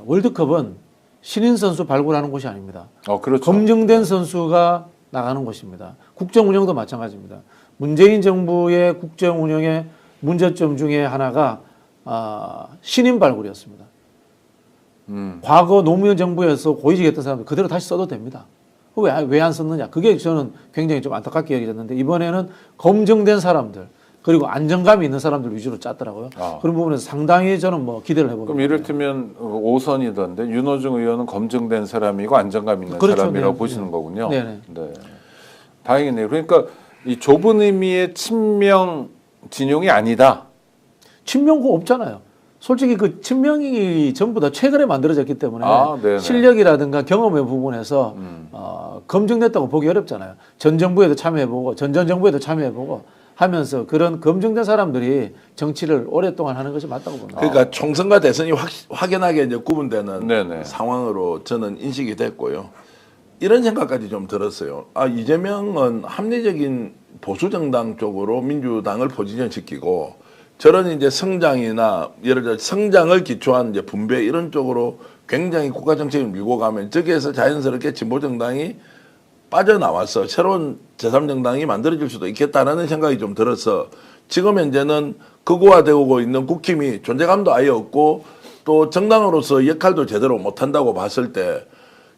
월드컵은 신인 선수 발굴하는 곳이 아닙니다. 그렇죠. 검증된 선수가 나가는 곳입니다. 국정 운영도 마찬가지입니다. 문재인 정부의 국정 운영의 문제점 중에 하나가 신인 발굴이었습니다. 과거 노무현 정부에서 고위직했던 사람들 그대로 다시 써도 됩니다. 왜 안 썼느냐? 그게 저는 굉장히 좀 안타깝게 여겨졌는데 이번에는 검증된 사람들 그리고 안정감이 있는 사람들 위주로 짰더라고요. 그런 부분에서 상당히 저는 뭐 기대를 해봅니다. 그럼 이를테면 5선이던데 윤호중 의원은 검증된 사람이고 안정감 있는 그렇죠. 사람이라고 네. 보시는 거군요. 네네. 네. 다행이네요. 그러니까 이 좁은 의미의 친명 진용이 아니다. 친명고 없잖아요. 솔직히 그 친명이 전부 다 최근에 만들어졌기 때문에 네네. 실력이라든가 경험의 부분에서 검증됐다고 보기 어렵잖아요. 전 정부에도 참여해보고 전전 정부에도 참여해보고 하면서 그런 검증된 사람들이 정치를 오랫동안 하는 것이 맞다고 봅니다. 그러니까 총선과 대선이 확연하게 이제 구분되는 네네. 상황으로 저는 인식이 됐고요. 이런 생각까지 좀 들었어요. 이재명은 합리적인 보수 정당 쪽으로 민주당을 포지션시키고 저런 이제 성장이나 예를 들어 성장을 기초한 이제 분배 이런 쪽으로 굉장히 국가 정책을 밀고 가면 저기에서 자연스럽게 진보 정당이 빠져나와서 새로운 제3정당이 만들어질 수도 있겠다라는 생각이 좀 들어서 지금 현재는 극우화되고 있는 국힘이 존재감도 아예 없고 또 정당으로서 역할도 제대로 못한다고 봤을 때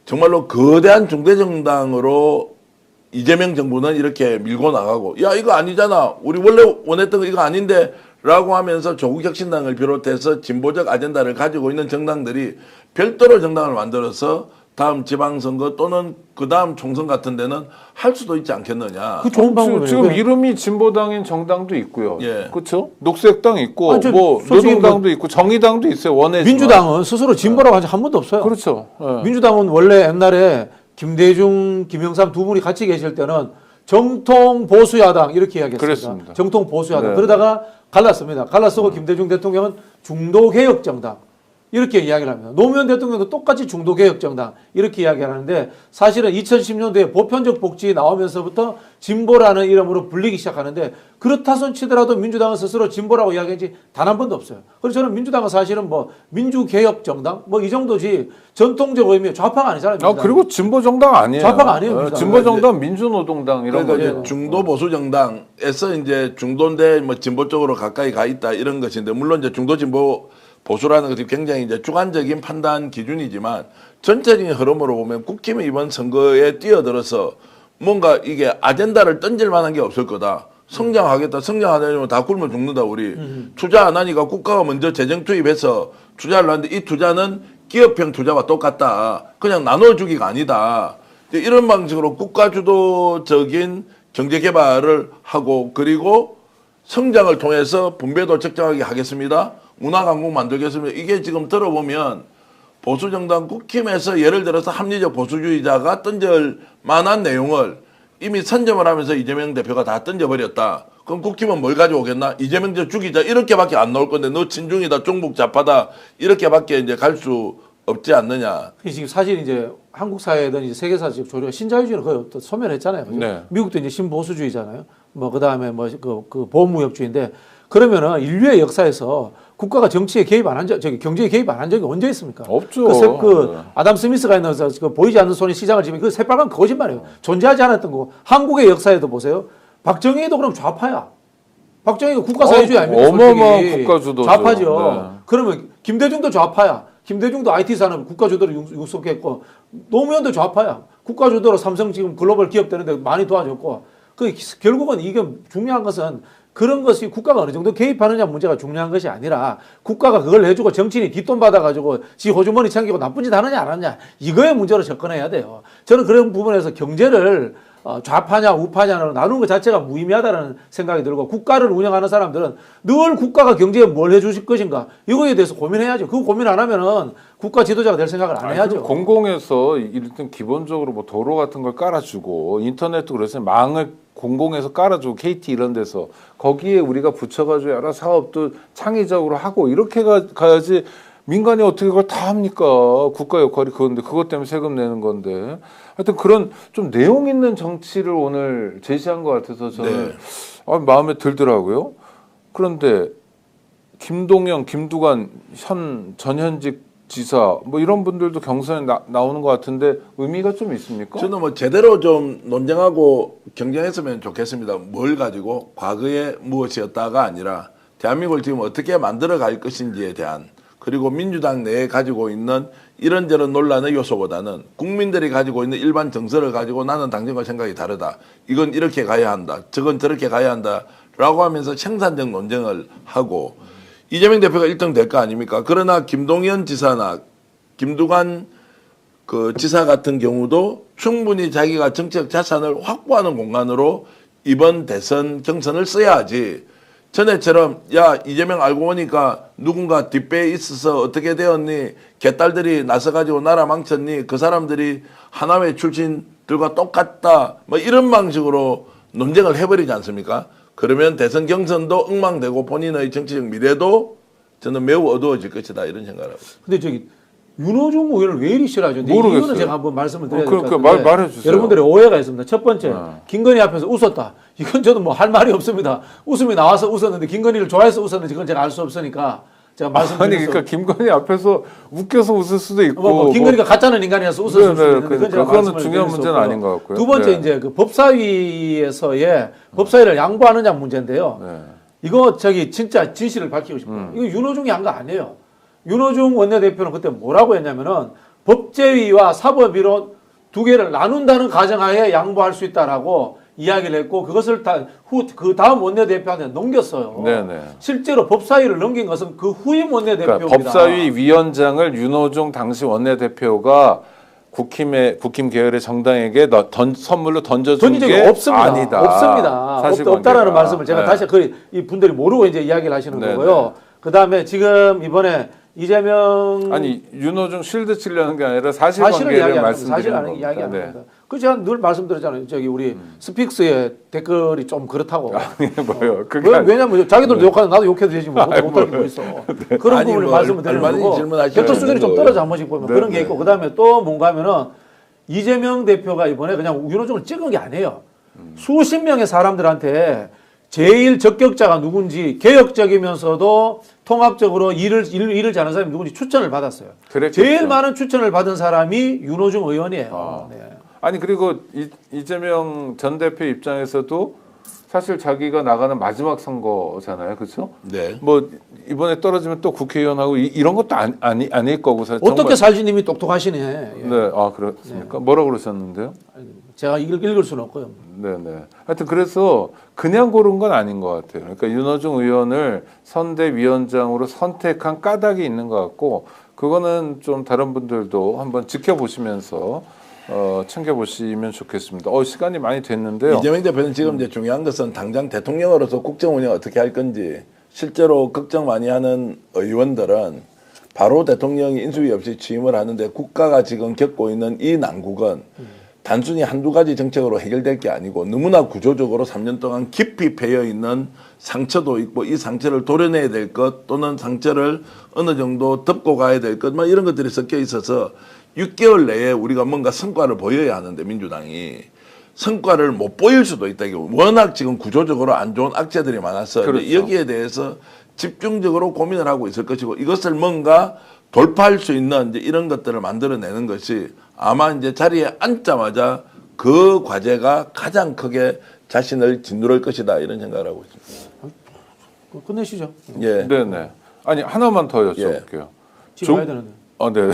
정말로 거대한 중대정당으로 이재명 정부는 이렇게 밀고 나가고 야 이거 아니잖아 우리 원래 원했던 거 이거 아닌데 라고 하면서 조국혁신당을 비롯해서 진보적 아젠다를 가지고 있는 정당들이 별도로 정당을 만들어서 다음 지방선거 또는 그 다음 총선 같은 데는 할 수도 있지 않겠느냐. 그 좋은 방법이에요. 지금 이름이 진보당인 정당도 있고요. 예. 그렇죠? 녹색당 있고 아니, 뭐 솔직히 노동당도 있고 정의당도 있어요. 원외 민주당은 스스로 진보라고 한 적 한 번도 없어요. 그렇죠. 예. 민주당은 원래 옛날에 김대중, 김영삼 두 분이 같이 계실 때는 정통 보수야당 이렇게 이야기했습니다. 그랬습니다. 정통 보수야당. 네. 그러다가 갈랐습니다. 갈라서고 김대중 대통령은 중도개혁정당 이렇게 이야기를 합니다. 노무현 대통령도 똑같이 중도개혁정당 이렇게 이야기를 하는데 사실은 2010년도에 보편적 복지 나오면서부터 진보라는 이름으로 불리기 시작하는데 그렇다 손 치더라도 민주당은 스스로 진보라고 이야기한 지 단 한 번도 없어요. 그래서 저는 민주당은 사실은 뭐 민주개혁정당 뭐 이 정도지 전통적 의미의 좌파가 아니잖아요. 민주당은. 그리고 진보 정당 아니에요. 좌파가 아니에요, 민주당은. 진보 정당 민주노동당 이런 그러니까 거죠. 이제 중도 보수 정당에서 이제 중도인데 뭐 진보 쪽으로 가까이 가 있다 이런 것인데 물론 이제 중도 진보 보수라는 것이 굉장히 이제 주관적인 판단 기준이지만 전체적인 흐름으로 보면 국힘이 이번 선거에 뛰어들어서 뭔가 이게 아젠다를 던질 만한 게 없을 거다. 성장하겠다. 성장 안 하려면 다 굶어 죽는다 우리. 투자 안 하니까 국가가 먼저 재정 투입해서 투자를 하는데 이 투자는 기업형 투자와 똑같다. 그냥 나눠주기가 아니다. 이런 방식으로 국가 주도적인 경제 개발을 하고 그리고 성장을 통해서 분배도 적정하게 하겠습니다. 문화강국 만들겠습니다. 이게 지금 들어보면 보수정당 국힘에서 예를 들어서 합리적 보수주의자가 던질 만한 내용을 이미 선점을 하면서 이재명 대표가 다 던져버렸다. 그럼 국힘은 뭘 가져오겠나? 이재명 저 죽이자 이렇게밖에 안 나올 건데 너 친중이다 종북 좌파다 이렇게밖에 이제 갈 수 없지 않느냐. 지금 사실 이제 한국 사회든 이제 세계사 지금 조류 신자유주의는 거의 또 소멸했잖아요. 그죠? 네. 미국도 이제 신보수주의잖아요. 뭐 그다음에 뭐 그 보호무역주의인데 그러면은 인류의 역사에서 국가가 정치에 개입 안 한 적, 저기 경제에 개입 안 한 적이 언제 있습니까? 없죠. 그 아담 스미스가 있는 그 보이지 않는 손이 시장을 지면 그 새빨간 거짓말이에요. 존재하지 않았던 거고 한국의 역사에도 보세요. 박정희도 그럼 좌파야. 박정희가 국가사회주의 아닙니까? 어마어마한 솔직히. 국가주도죠. 좌파죠. 네. 그러면 김대중도 좌파야. 김대중도 IT 산업 국가주도로 육속했고 노무현도 좌파야. 국가주도로 삼성 지금 글로벌 기업 되는데 많이 도와줬고 그 결국은 이게 중요한 것은 그런 것이 국가가 어느 정도 개입하느냐 문제가 중요한 것이 아니라 국가가 그걸 해주고 정치인이 뒷돈 받아가지고 지 호주머니 챙기고 나쁜 짓 하느냐 안 하느냐 이거의 문제로 접근해야 돼요. 저는 그런 부분에서 경제를 좌파냐 우파냐로 나누는 것 자체가 무의미하다는 생각이 들고 국가를 운영하는 사람들은 늘 국가가 경제에 뭘 해주실 것인가 이거에 대해서 고민해야죠. 그 고민 안 하면은 국가 지도자가 될 생각을 안 해야죠. 공공에서 일단 기본적으로 뭐 도로 같은 걸 깔아주고 인터넷도 그래서 망을 공공에서 깔아주고 KT 이런 데서 거기에 우리가 붙여가지고 여러 사업도 창의적으로 하고 이렇게 가야지 민간이 어떻게 그걸 다 합니까? 국가 역할이 그건데 그것 때문에 세금 내는 건데. 하여튼 그런 좀 내용 있는 정치를 오늘 제시한 것 같아서 저는 마음에 들더라고요. 그런데 김동연, 김두관 전현직 지사 뭐 이런 분들도 경선에 나오는 것 같은데 의미가 좀 있습니까? 저는 뭐 제대로 좀 논쟁하고 경쟁했으면 좋겠습니다. 뭘 가지고 과거에 무엇이었다가 아니라 대한민국을 지금 어떻게 만들어 갈 것인지에 대한, 그리고 민주당 내에 가지고 있는 이런저런 논란의 요소보다는 국민들이 가지고 있는 일반 정서를 가지고 나는 당신과 생각이 다르다. 이건 이렇게 가야 한다. 저건 저렇게 가야 한다. 라고 하면서 생산적 논쟁을 하고 이재명 대표가 1등 될 거 아닙니까? 그러나 김동연 지사나 김두관 그 지사 같은 경우도 충분히 자기가 정치적 자산을 확보하는 공간으로 이번 대선 경선을 써야지. 전에처럼 야 이재명 알고 보니까 누군가 뒷배에 있어서 어떻게 되었니? 개딸들이 나서가지고 나라 망쳤니? 그 사람들이 하나회 출신들과 똑같다. 뭐 이런 방식으로 논쟁을 해버리지 않습니까? 그러면 대선 경선도 엉망되고 본인의 정치적 미래도 저는 매우 어두워질 것이다 이런 생각을 하고 있습니다. 근데 저기 윤호중 의원을 왜 이리 싫어하죠? 근데 모르겠어요. 이거는 제가 한번 말씀을 드려야 될 것 같은데 그러니까 말해주세요. 여러분들의 오해가 있습니다. 첫 번째, 김건희 앞에서 웃었다. 이건 저도 뭐 할 말이 없습니다. 웃음이 나와서 웃었는데 김건희를 좋아해서 웃었는지 그건 제가 알 수 없으니까 제가 말씀드려서 아니 그러니까 김건희 앞에서 웃겨서 웃을 수도 있고 뭐 김건희가 가짜는 인간이라서 웃었을 수도 있는데 그건 제가 그거는 말씀을 중요한 드릴 수 문제는 없고요. 아닌 것 같고요. 두 번째 네. 이제 그 법사위에서의 법사위를 양보하느냐 문제인데요. 네. 이거 저기 진짜 진실을 밝히고 싶어요. 이거 윤호중이 한 거 아니에요. 윤호중 원내대표는 그때 뭐라고 했냐면은 법제위와 사법위로 두 개를 나눈다는 가정하에 양보할 수 있다라고 이야기를 했고 그것을 그 다음 원내대표한테 넘겼어요. 네네. 실제로 법사위를 넘긴 것은 그 후임 원내대표입니다. 그러니까 법사위 위원장을 윤호중 당시 원내대표가 국힘 계열의 정당에게 선물로 던져준 던진 적이 게 없습니다. 아니다. 없습니다. 없다라는 말씀을 제가 네. 다시 이 분들이 모르고 이제 이야기를 하시는 네, 거고요. 그 다음에 지금 이번에 이재명 아니 윤호중 실드 치려는 게 아니라 사실을 사실관계를 이야기하는 말씀드리는 사실 이야기하는 겁니다. 겁니다. 그 제가 늘 말씀드렸잖아요. 저기 우리 스픽스의 댓글이 좀 그렇다고. 아니 뭐요? 그게 왜냐면 자기들도 욕하는 나도 욕해도 되지 뭐 못할 게 뭐 있어. 그런 아니, 부분을 뭐 말씀을 드리는 얼마든지 거고. 질문하시면 벡터 수준이 좀 되는 떨어져 한 번씩 보면 네, 그런 게 네. 있고 그다음에 또 뭔가 하면은 이재명 대표가 이번에 그냥 윤호중을 찍은 게 아니에요. 수십 명의 사람들한테 제일 적격자가 누군지 개혁적이면서도 통합적으로 일을 잘하는 사람이 누군지 추천을 받았어요. 그랬겠죠. 제일 많은 추천을 받은 사람이 윤호중 의원이에요. 네. 아니 그리고 이재명 전 대표 입장에서도 사실 자기가 나가는 마지막 선거잖아요, 그렇죠? 네. 뭐 이번에 떨어지면 또 국회의원하고 이런 것도 아닐 거고 사실 어떻게 살지님이 똑똑하시네. 예. 네, 아 그렇습니까? 뭐라 그러셨는데요? 제가 읽을 수는 없고요. 네네. 하여튼 그래서 그냥 고른 건 아닌 것 같아요. 그러니까 윤호중 의원을 선대위원장으로 선택한 까닭이 있는 것 같고 그거는 좀 다른 분들도 한번 지켜보시면서 챙겨보시면 좋겠습니다. 시간이 많이 됐는데요. 이재명 대표는 지금 이제 중요한 것은 당장 대통령으로서 국정 운영 어떻게 할 건지 실제로 걱정 많이 하는 의원들은 바로 대통령이 인수위 없이 취임을 하는데 국가가 지금 겪고 있는 이 난국은 단순히 한두 가지 정책으로 해결될 게 아니고 너무나 구조적으로 3년 동안 깊이 배어 있는 상처도 있고 이 상처를 도려내야 될 것 또는 상처를 어느 정도 덮고 가야 될 것 막 이런 것들이 섞여 있어서 6개월 내에 우리가 뭔가 성과를 보여야 하는데 민주당이 성과를 못 보일 수도 있다. 워낙 지금 구조적으로 안 좋은 악재들이 많아서 그렇죠. 여기에 대해서 집중적으로 고민을 하고 있을 것이고 이것을 뭔가 돌파할 수 있는 이제 이런 것들을 만들어내는 것이 아마 이제 자리에 앉자마자 그 과제가 가장 크게 자신을 짓누를 것이다 이런 생각을 하고 있습니다. 끝내시죠. 예. 네네. 아니 하나만 더 여쭤볼게요. 지금 가야 되는데. 네.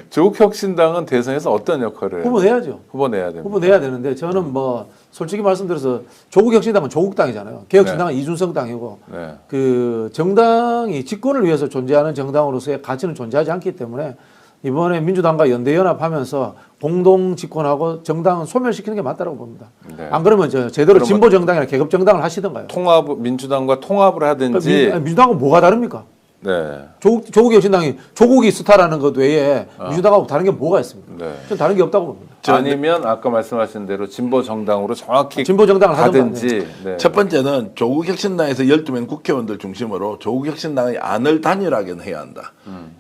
조국혁신당은 대선에서 어떤 역할을 해요? 후보 내야죠. 후보 내야 됩니다. 후보 내야 되는데 저는 뭐 솔직히 말씀드려서 조국혁신당은 조국당이잖아요. 개혁신당은 이준석 당이고 네. 그 정당이 집권을 위해서 존재하는 정당으로서의 가치는 존재하지 않기 때문에 이번에 민주당과 연대연합하면서 공동 집권하고 정당은 소멸시키는 게 맞다고 봅니다. 네. 안 그러면 제대로 진보 정당이나 계급 정당을 하시던가요. 민주당과 통합을 하든지 민주당은 뭐가 다릅니까? 네. 조국의 혁신당이 조국이 스타라는 것 외에 민주당하고 다른 게 뭐가 있습니까? 네. 전 다른 게 없다고 봅니다. 아니면 아까 말씀하신 대로 진보 정당으로 정확히 진보 정당을 가든지. 네. 첫 번째는 조국혁신당에서 12명 국회의원들 중심으로 조국혁신당의 안을 단일하게 해야 한다.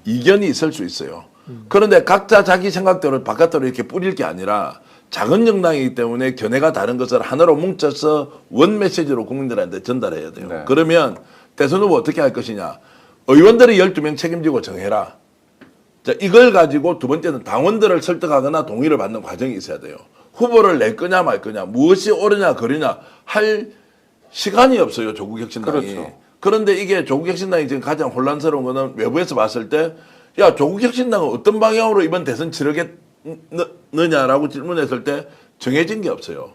이견이 있을 수 있어요. 그런데 각자 자기 생각대로 바깥으로 이렇게 뿌릴 게 아니라 작은 정당이기 때문에 견해가 다른 것을 하나로 뭉쳐서 원 메시지로 국민들한테 전달해야 돼요. 네. 그러면 대선 후보 어떻게 할 것이냐. 의원들이 12명 책임지고 정해라. 자, 이걸 가지고 두 번째는 당원들을 설득하거나 동의를 받는 과정이 있어야 돼요. 후보를 낼 거냐 말 거냐, 무엇이 옳으냐 그르냐 할 시간이 없어요, 조국혁신당이. 그렇죠. 그런데 이게 조국혁신당이 지금 가장 혼란스러운 거는 외부에서 봤을 때, 야, 조국혁신당은 어떤 방향으로 이번 대선 치르겠느냐라고 질문했을 때 정해진 게 없어요.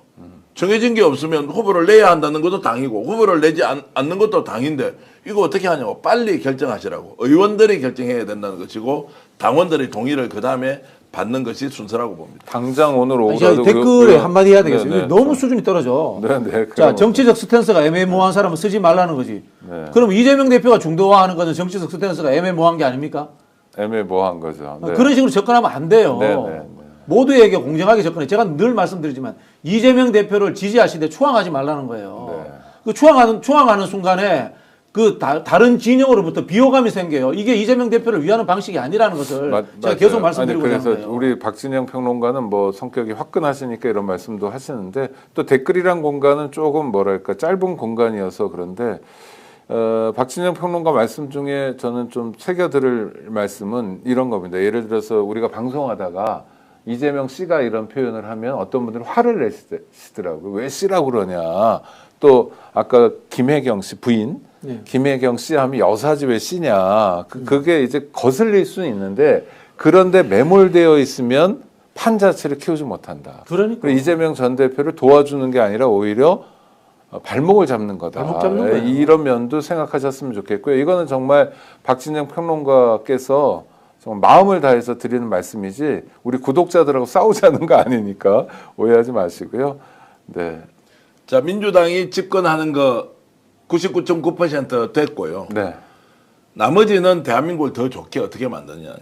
정해진 게 없으면 후보를 내야 한다는 것도 당이고 후보를 내지 않는 것도 당인데 이거 어떻게 하냐고 빨리 결정하시라고 의원들이 결정해야 된다는 것이고 당원들의 동의를 그 다음에 받는 것이 순서라고 봅니다. 당장 오늘 아니, 오후라도 댓글에 한마디 해야 되겠어요. 네, 네. 너무 수준이 떨어져. 네. 자, 정치적 스탠스가 애매모호한 사람은 쓰지 말라는 거지. 네. 그럼 이재명 대표가 중도화하는 것은 정치적 스탠스가 애매모호한 게 아닙니까? 애매모호한 거죠. 네. 그런 식으로 접근하면 안 돼요. 네. 모두에게 공정하게 접근해. 제가 늘 말씀드리지만 이재명 대표를 지지하시되 추앙하지 말라는 거예요. 네. 그 추앙하는 순간에 그 다른 진영으로부터 비호감이 생겨요. 이게 이재명 대표를 위하는 방식이 아니라는 것을 제가 계속 말씀드리고 있는 그래서 거예요. 우리 박진영 평론가는 뭐 성격이 화끈하시니까 이런 말씀도 하시는데 또 댓글이란 공간은 조금 뭐랄까 짧은 공간이어서 그런데 박진영 평론가 말씀 중에 저는 좀 새겨들을 말씀은 이런 겁니다. 예를 들어서 우리가 방송하다가 이재명 씨가 이런 표현을 하면 어떤 분들은 화를 내시더라고요. 왜 씨라고 그러냐. 또 아까 김혜경 씨 부인 네. 김혜경 씨 하면 여사지 왜 씨냐. 그게 이제 거슬릴 수는 있는데 그런데 매몰되어 있으면 판 자체를 키우지 못한다. 그러니까 그리고 이재명 전 대표를 도와주는 게 아니라 오히려 발목을 잡는 거다. 발목 잡는 거예요. 이런 면도 생각하셨으면 좋겠고요. 이거는 정말 박진영 평론가께서 정말 마음을 다해서 드리는 말씀이지 우리 구독자들하고 싸우자는 거 아니니까 오해하지 마시고요. 네. 자, 민주당이 집권하는 거 99.9% 됐고요. 네. 나머지는 대한민국을 더 좋게 어떻게 만드냐.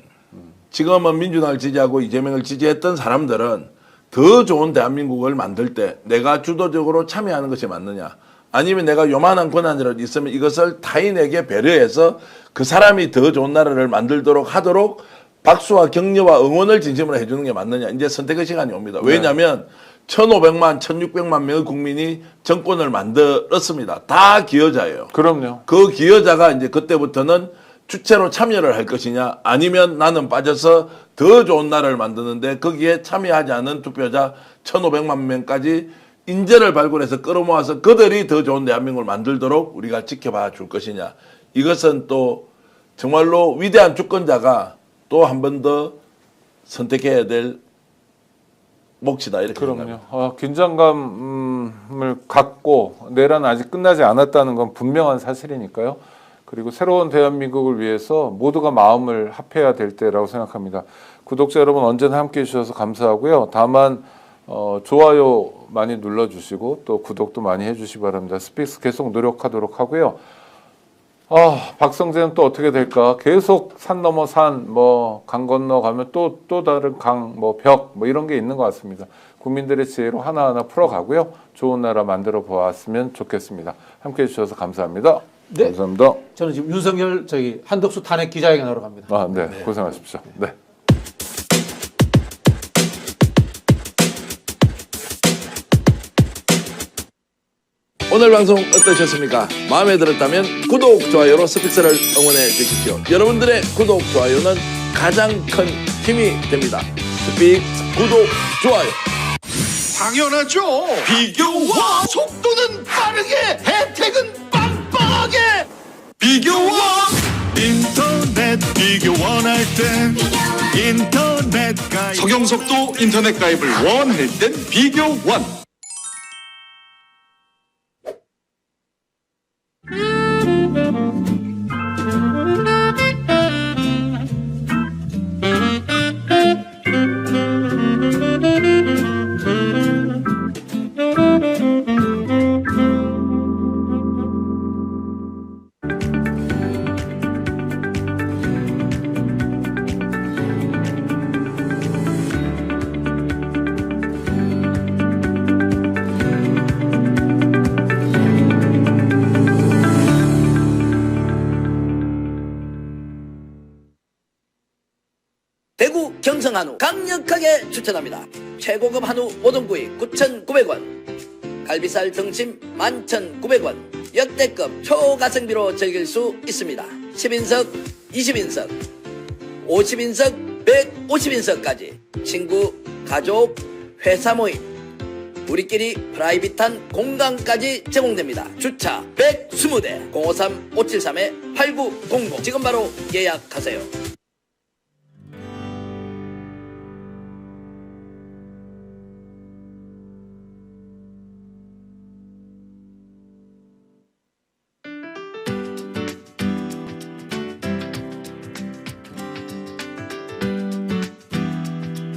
지금은 민주당을 지지하고 이재명을 지지했던 사람들은 더 좋은 대한민국을 만들 때 내가 주도적으로 참여하는 것이 맞느냐. 아니면 내가 요만한 권한이라도 있으면 이것을 타인에게 배려해서 그 사람이 더 좋은 나라를 만들도록 하도록 박수와 격려와 응원을 진심으로 해주는 게 맞느냐. 이제 선택의 시간이 옵니다. 왜냐하면 1,500만, 1,600만 명의 국민이 정권을 만들었습니다. 다 기여자예요. 그럼요. 그 기여자가 이제 그때부터는 주체로 참여를 할 것이냐 아니면 나는 빠져서 더 좋은 나라를 만드는데 거기에 참여하지 않은 투표자 1,500만 명까지 인재를 발굴해서 끌어모아서 그들이 더 좋은 대한민국을 만들도록 우리가 지켜봐 줄 것이냐. 이것은 또 정말로 위대한 주권자가 또 한 번 더 선택해야 될 몫이다 이렇게 생각합니다. 그럼요. 긴장감을 갖고 내란은 아직 끝나지 않았다는 건 분명한 사실이니까요. 그리고 새로운 대한민국을 위해서 모두가 마음을 합해야 될 때라고 생각합니다. 구독자 여러분 언제나 함께해 주셔서 감사하고요. 다만 좋아요 많이 눌러주시고 또 구독도 많이 해주시기 바랍니다. 스픽스 계속 노력하도록 하고요. 박성재는 또 어떻게 될까? 계속 산 넘어 산, 강 건너 가면 또 다른 강, 벽, 이런 게 있는 것 같습니다. 국민들의 지혜로 하나하나 풀어가고요. 좋은 나라 만들어 보았으면 좋겠습니다. 함께 해주셔서 감사합니다. 네. 감사합니다. 저는 지금 윤석열 한덕수 탄핵 기자회견하러 갑니다. 네. 고생하십시오. 네. 오늘 방송 어떠셨습니까? 마음에 들었다면 구독, 좋아요로 스픽스를 응원해 주십시오. 여러분들의 구독, 좋아요는 가장 큰 힘이 됩니다. 스픽스 구독, 좋아요. 당연하죠. 비교와 속도는 빠르게, 혜택은 빵빵하게. 비교와 인터넷 비교 원할 땐 인터넷 가입. 석영석도 인터넷 가입을 원할 땐 비교 원. 우승 한우 강력하게 추천합니다. 최고급 한우 모듬구이 9,900원, 갈비살 등심 11,900원, 역대급 초가성비로 즐길 수 있습니다. 10인석, 20인석, 50인석, 150인석까지 친구, 가족, 회사 모임, 우리끼리 프라이빗한 공간까지 제공됩니다. 주차 120대 053-573-8900 지금 바로 예약하세요.